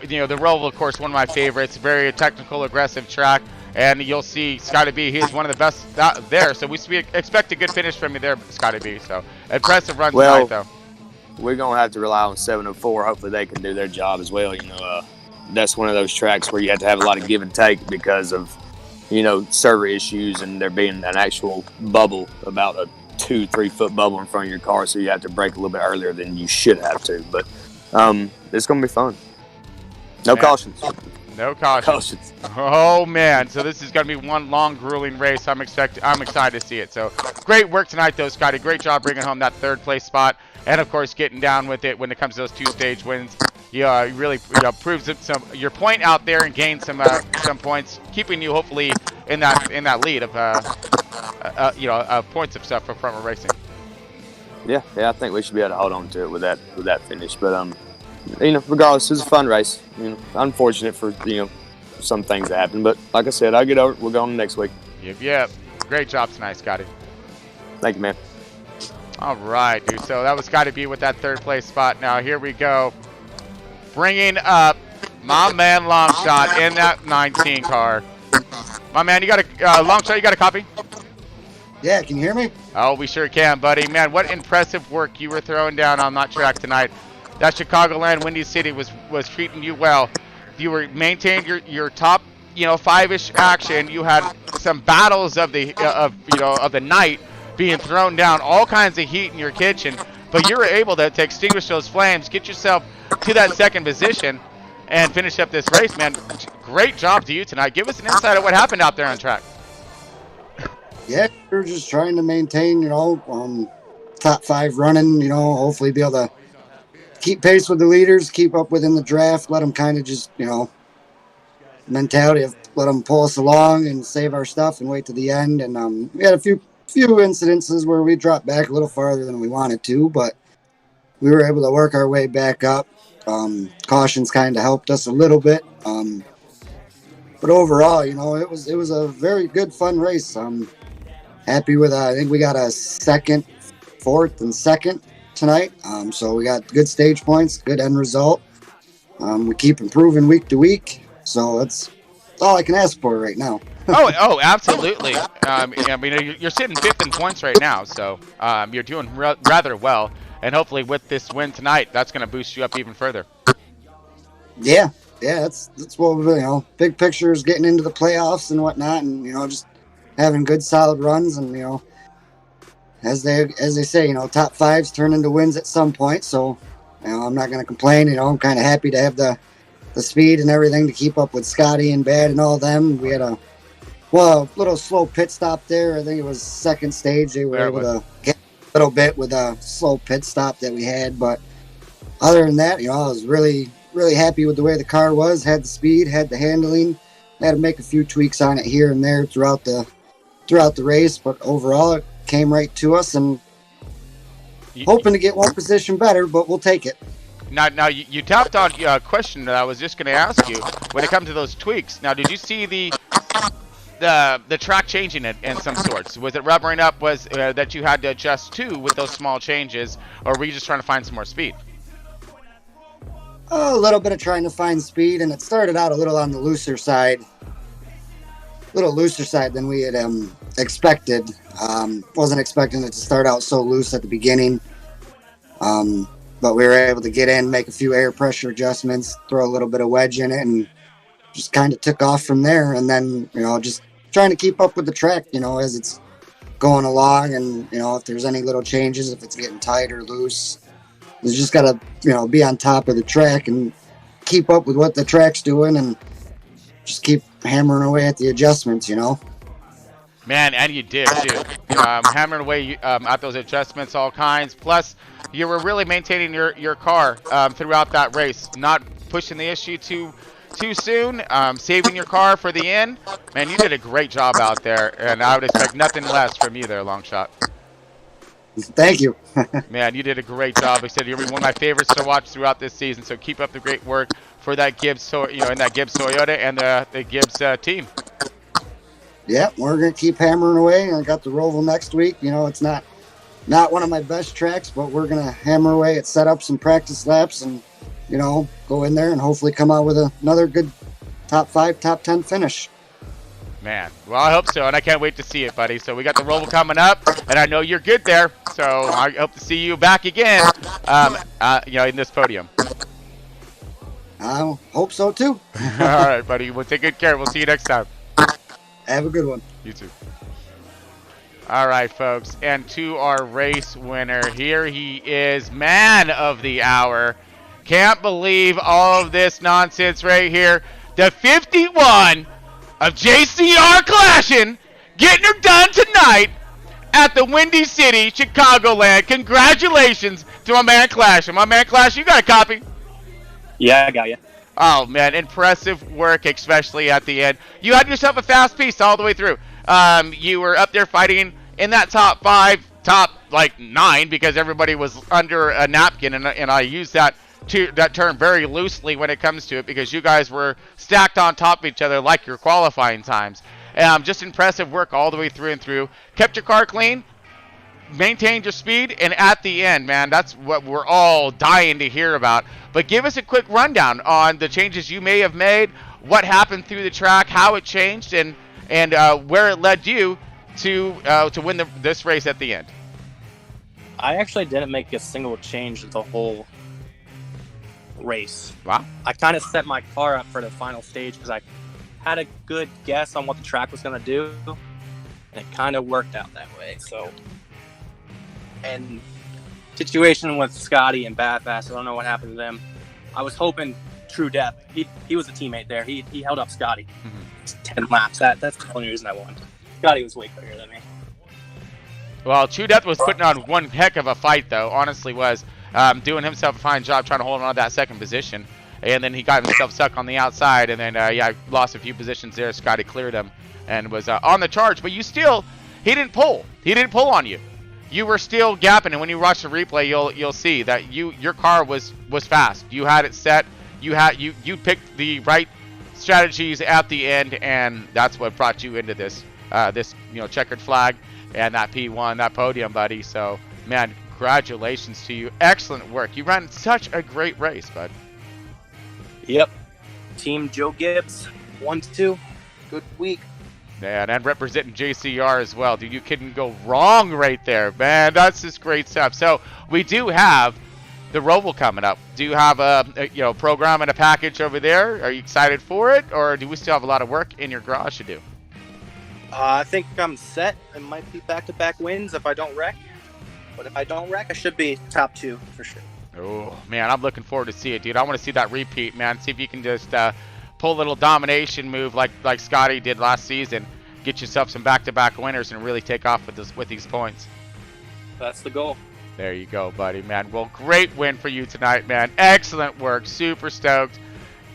You know, the Roval, of course, one of my favorites. Very technical, aggressive track. And you'll see Scotty B, he's one of the best there. So we expect a good finish from you there, Scotty B. So impressive run tonight, though. We're going to have to rely on 704. Hopefully they can do their job as well. You know, that's one of those tracks where you have to have a lot of give and take because of, you know, server issues and there being an actual bubble, about a 2-3 foot bubble in front of your car. So you have to brake a little bit earlier than you should have to. But it's going to be fun. No cautions. No cautions. Oh, man. So this is going to be one long, grueling race. I'm excited to see it. So great work tonight, though, Scotty. Great job bringing home that third place spot. And, of course, getting down with it when it comes to those 2-stage wins. You really proves your point out there and gained some points, keeping you hopefully in that lead of points of stuff for front row racing. Yeah, I think we should be able to hold on to it with that finish. But you know, regardless, it was a fun race. You know, unfortunate for some things that happened, but like I said, I'll get over it. We'll go on next week. Yep. Great job tonight, Scotty. Thank you, man. All right, dude. So that was Scotty B with that third place spot. Now here we go. Bringing up my man Longshot in that 19 car. My man, you got a Longshot? You got a copy? Yeah, can you hear me? Oh, we sure can, buddy. Man, what impressive work you were throwing down on that track tonight. That Chicagoland Windy City was treating you well. You were maintained your top 5-ish action. You had some battles of the night being thrown down, all kinds of heat in your kitchen, but you were able to extinguish those flames, get yourself to that second position, and finish up this race, man. Great job to you tonight. Give us an insight of what happened out there on track. Yeah, we're just trying to maintain, top 5 running, hopefully be able to keep pace with the leaders, keep up within the draft, let them kind of just, mentality of let them pull us along and save our stuff and wait to the end. And we had a few incidences where we dropped back a little farther than we wanted to, but we were able to work our way back up. Cautions kind of helped us a little bit. But overall, it was a very good, fun race. I'm happy with, I think we got a second, fourth, and second tonight. So we got good stage points, good end result. We keep improving week to week. So that's all I can ask for right now. oh, absolutely. You're sitting 5th in points right now, so you're doing rather well. And hopefully with this win tonight, that's going to boost you up even further. Yeah, that's what big picture is getting into the playoffs and whatnot, and just having good solid runs, and as they say, top 5s turn into wins at some point. So I'm not going to complain. I'm kind of happy to have the speed and everything to keep up with Scotty and Bad and all them. We had a little slow pit stop there. I think it was second stage. They were able to get a little bit with a slow pit stop that we had, but other than that, I was really, really happy with the way the car was. Had the speed, had the handling. Had to make a few tweaks on it here and there throughout the race, but overall it came right to us, and hoping to get one position better, but we'll take it. Now you tapped on a question that I was just going to ask you when it comes to those tweaks. Now, did you see the track changing it in some sorts? Was it rubbering up? Was that you had to adjust to with those small changes, or were you just trying to find some more speed? A little bit of trying to find speed, and it started out a little on the looser side. Than we had expected. Wasn't expecting it to start out so loose at the beginning. But we were able to get in, make a few air pressure adjustments, throw a little bit of wedge in it, and just kind of took off from there. And then, just trying to keep up with the track, as it's going along. And, if there's any little changes, if it's getting tight or loose, you just got to, be on top of the track and keep up with what the track's doing and just keep hammering away at the adjustments, Man, and you did too. Hammering away at those adjustments, all kinds. Plus, you were really maintaining your car throughout that race, not pushing the issue too soon, saving your car for the end. Man, you did a great job out there, and I would expect nothing less from you there, Longshot. Thank you. Man, you did a great job. I said you're one of my favorites to watch throughout this season. So keep up the great work for that Gibbs, in that Gibbs Toyota and the Gibbs team. Yeah, we're gonna keep hammering away. I got the Roval next week. It's not not one of my best tracks, but we're going to hammer away at setups and practice laps and, you know, go in there and hopefully come out with another good top 5, top 10 finish. Man, well, I hope so, and I can't wait to see it, buddy. So we got the Roval coming up, and I know you're good there, so I hope to see you back again, you know, in this podium. I hope so, too. All right, buddy. Well, take good care. We'll see you next time. Have a good one. You too. All right, folks, and to our race winner, here he is, man of the hour. Can't believe all of this nonsense right here. The 51 of JCR Clashing, getting her done tonight at the Windy City, Chicagoland. Congratulations to my man Clashing. My man Clashing, you got a copy? Yeah, I got you. Oh, man, impressive work, especially at the end. You had yourself a fast piece all the way through. You were up there fighting in that top 5, top, like, 9, because everybody was under a napkin, and I use that term very loosely when it comes to it, because you guys were stacked on top of each other like your qualifying times. Just impressive work all the way through and through. Kept your car clean, maintained your speed, and at the end, man, that's what we're all dying to hear about. But give us a quick rundown on the changes you may have made, what happened through the track, how it changed, and where it led you to win this race at the end. I actually didn't make a single change the whole race. Wow. I kind of set my car up for the final stage because I had a good guess on what the track was going to do, and it kind of worked out that way. So, and situation with Scotty and Bathurst, I don't know what happened to them. I was hoping True Death. He was a teammate there. He held up Scotty 10 laps. That's the only reason I won. Scotty was way quicker than me. Well, True Death was putting on one heck of a fight, though. Honestly, was doing himself a fine job trying to hold on to that second position, and then he got himself stuck on the outside, and then yeah, lost a few positions there. Scotty cleared him and was on the charge, but he didn't pull. He didn't pull on you. You were still gapping, and when you watch the replay, you'll see that your car was fast. You had it set. You picked the right strategies at the end, and that's what brought you into this checkered flag and that P1, that podium, buddy. So, man, congratulations to you. Excellent work. You ran such a great race, bud. Yep. Team Joe Gibbs, 1-2. Good week. Man, and representing JCR as well. Dude, you couldn't go wrong right there, man. That's just great stuff. So we do have the Roval coming up. Do you have a program and a package over there? Are you excited for it, or do we still have a lot of work in your garage to do? I think I'm set. It might be back-to-back wins if I don't wreck. But if I don't wreck, I should be top 2 for sure. Oh, man, I'm looking forward to see it, dude. I want to see that repeat, man. See if you can just pull a little domination move like Scotty did last season. Get yourself some back-to-back winners and really take off with these points. That's the goal. There you go, buddy, man. Well, great win for you tonight, man. Excellent work. Super stoked.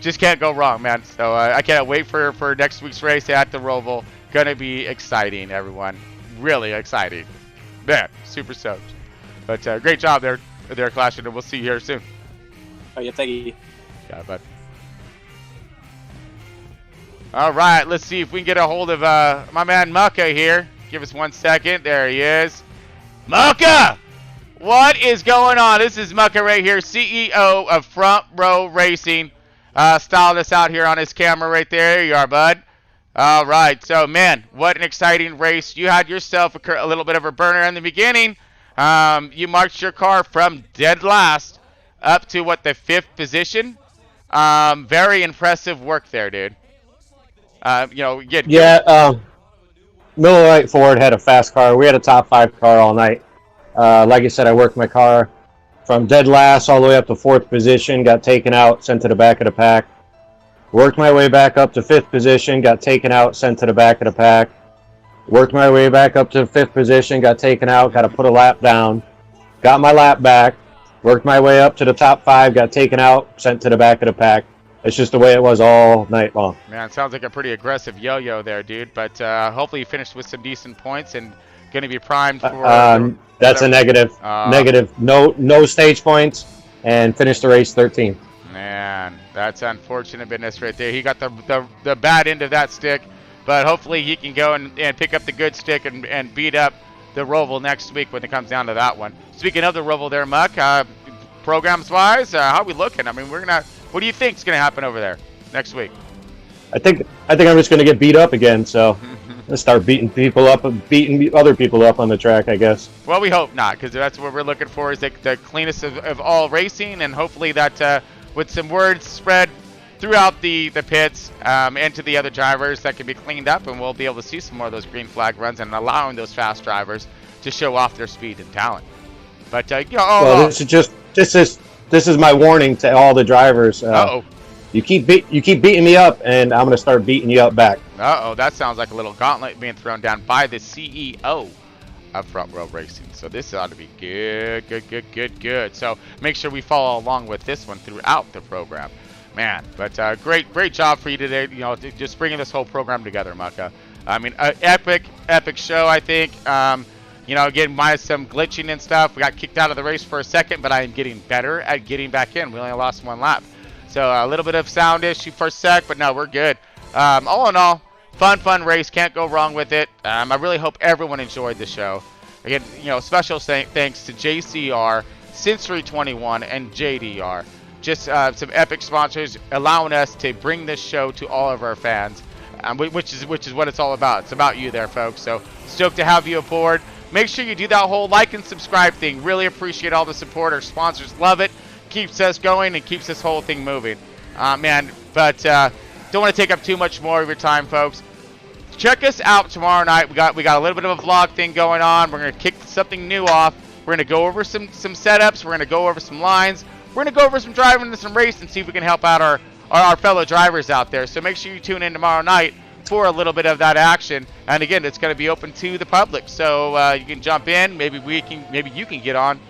Just can't go wrong, man. So I can't wait for next week's race at the Roval. Gonna be exciting, everyone. Really exciting. Man, super stoked. But great job there, Clashing, and we'll see you here soon. Oh, yeah, thank you. Got it, bud. All right, let's see if we can get a hold of my man Mucka here. Give us 1 second. There he is. Mucka! What is going on? This is Mucka right here, CEO of Front Row Racing. Styled us out here on his camera right there. There you are, bud. All right, so, man, what an exciting race. You had yourself a little bit of a burner in the beginning. You marched your car from dead last up to, the 5th position. Very impressive work there, dude. Miller Lite Ford had a fast car. We had a top 5 car all night. Like I said, I worked my car from dead last all the way up to 4th position, got taken out, sent to the back of the pack. Worked my way back up to 5th position, got taken out, sent to the back of the pack. Worked my way back up to 5th position, got taken out, got to put a lap down. Got my lap back. Worked my way up to the top 5, got taken out, sent to the back of the pack. It's just the way it was all night long. Man, it sounds like a pretty aggressive yo-yo there, dude. But hopefully you finished with some decent points and going to be primed for... that's a negative. Negative. No stage points, and finished the race 13. Man, that's unfortunate business right there. He got the bad end of that stick, but hopefully he can go and pick up the good stick and beat up the Roval next week when it comes down to that one. Speaking of the Roval there, Muck, programs-wise, how are we looking? I mean, what do you think is going to happen over there next week? I think I'm just going to get beat up again, so let's start beating people up and beating other people up on the track, I guess. Well, we hope not, because that's what we're looking for, is the cleanest of all racing, and hopefully that with some words spread throughout the pits and to the other drivers, that can be cleaned up, and we'll be able to see some more of those green flag runs and allowing those fast drivers to show off their speed and talent. But this is my warning to all the drivers. You keep beating me up, and I'm going to start beating you up back. That sounds like a little gauntlet being thrown down by the CEO of Front Row Racing. So this ought to be good. So make sure we follow along with this one throughout the program. Man, but great job for you today, just bringing this whole program together, Mucka. I mean, epic show, I think. Again, minus some glitching and stuff. We got kicked out of the race for a second, but I am getting better at getting back in. We only lost one lap. So a little bit of sound issue for a sec, but no, we're good. All in all, fun race. Can't go wrong with it. I really hope everyone enjoyed the show. Again, special thanks to JCR, C21, and JDR. Just some epic sponsors allowing us to bring this show to all of our fans, which is what it's all about. It's about you there, folks. So stoked to have you aboard. Make sure you do that whole like and subscribe thing. Really appreciate all the support. Our sponsors love it. Keeps us going and keeps this whole thing moving. But don't want to take up too much more of your time, folks. Check us out tomorrow night. We got a little bit of a vlog thing going on. We're going to kick something new off. We're going to go over some setups. We're going to go over some lines. We're going to go over some driving and some race and see if we can help out our fellow drivers out there. So make sure you tune in tomorrow night for a little bit of that action. And again, it's going to be open to the public. So you can jump in. Maybe you can get on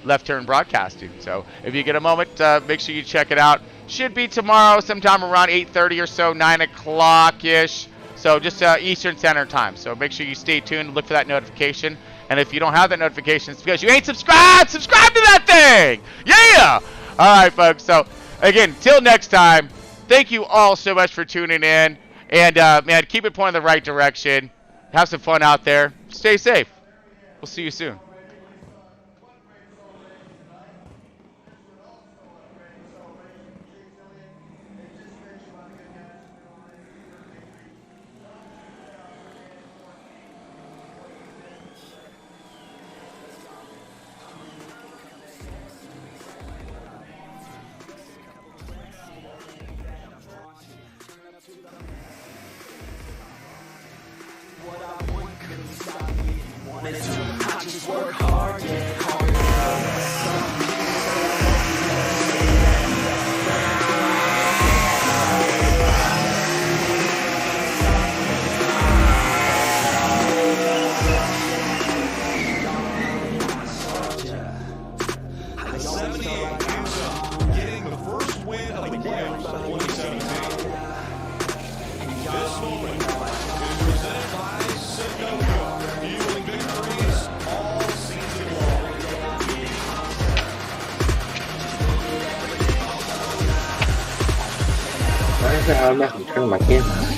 Left Turn Broadcasting. So if you get a moment, make sure you check it out. Should be tomorrow sometime around 8:30 or so, 9 o'clock-ish. So just Eastern Standard Time. So make sure you stay tuned. Look for that notification. And if you don't have that notification, it's because you ain't subscribed. Subscribe to that thing. Yeah. All right, folks. So, again, till next time, thank you all so much for tuning in. And, man, keep it pointing in the right direction. Have some fun out there. Stay safe. We'll see you soon. I'm not going to turn my camera on.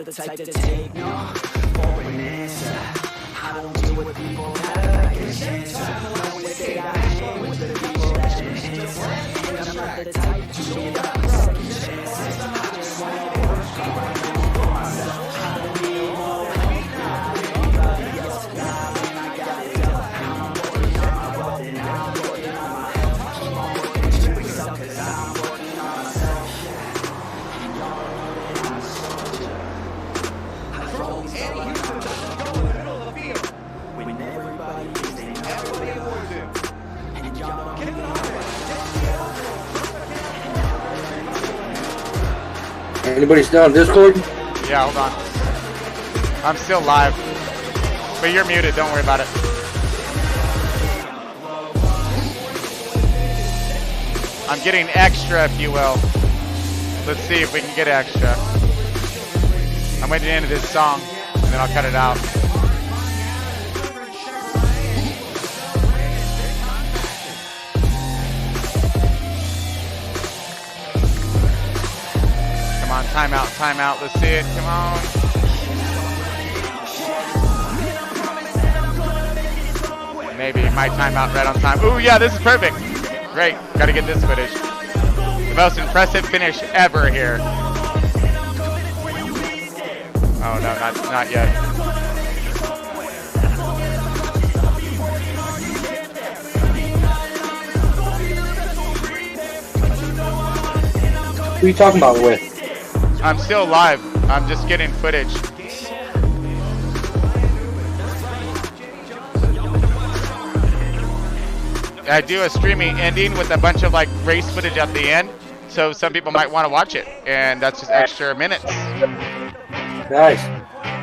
the type to take no for an answer. I don't deal with people that I can chance. I always say I hang with the people that can answer. And I'm not the type to give up second chances. I just want to work hard for myself. I don't need more help now. Everybody else got it, I got it up. I'm working on my wealth and I'm working on my health. Anybody still on Discord? Yeah, hold on. I'm still live. But you're muted, don't worry about it. I'm getting extra, if you will. Let's see if we can get extra. I'm waiting to the end of this song, and then I'll cut it out. Come on, timeout. Let's see it. Come on. Maybe my timeout right on time. Ooh, yeah, this is perfect. Great. Got to get this footage. The most impressive finish ever here. Oh, no, not yet. Who are you talking about with? I'm still live. I'm just getting footage. I do a streaming ending with a bunch of like race footage at the end, so some people might want to watch it, and that's just extra minutes. Nice.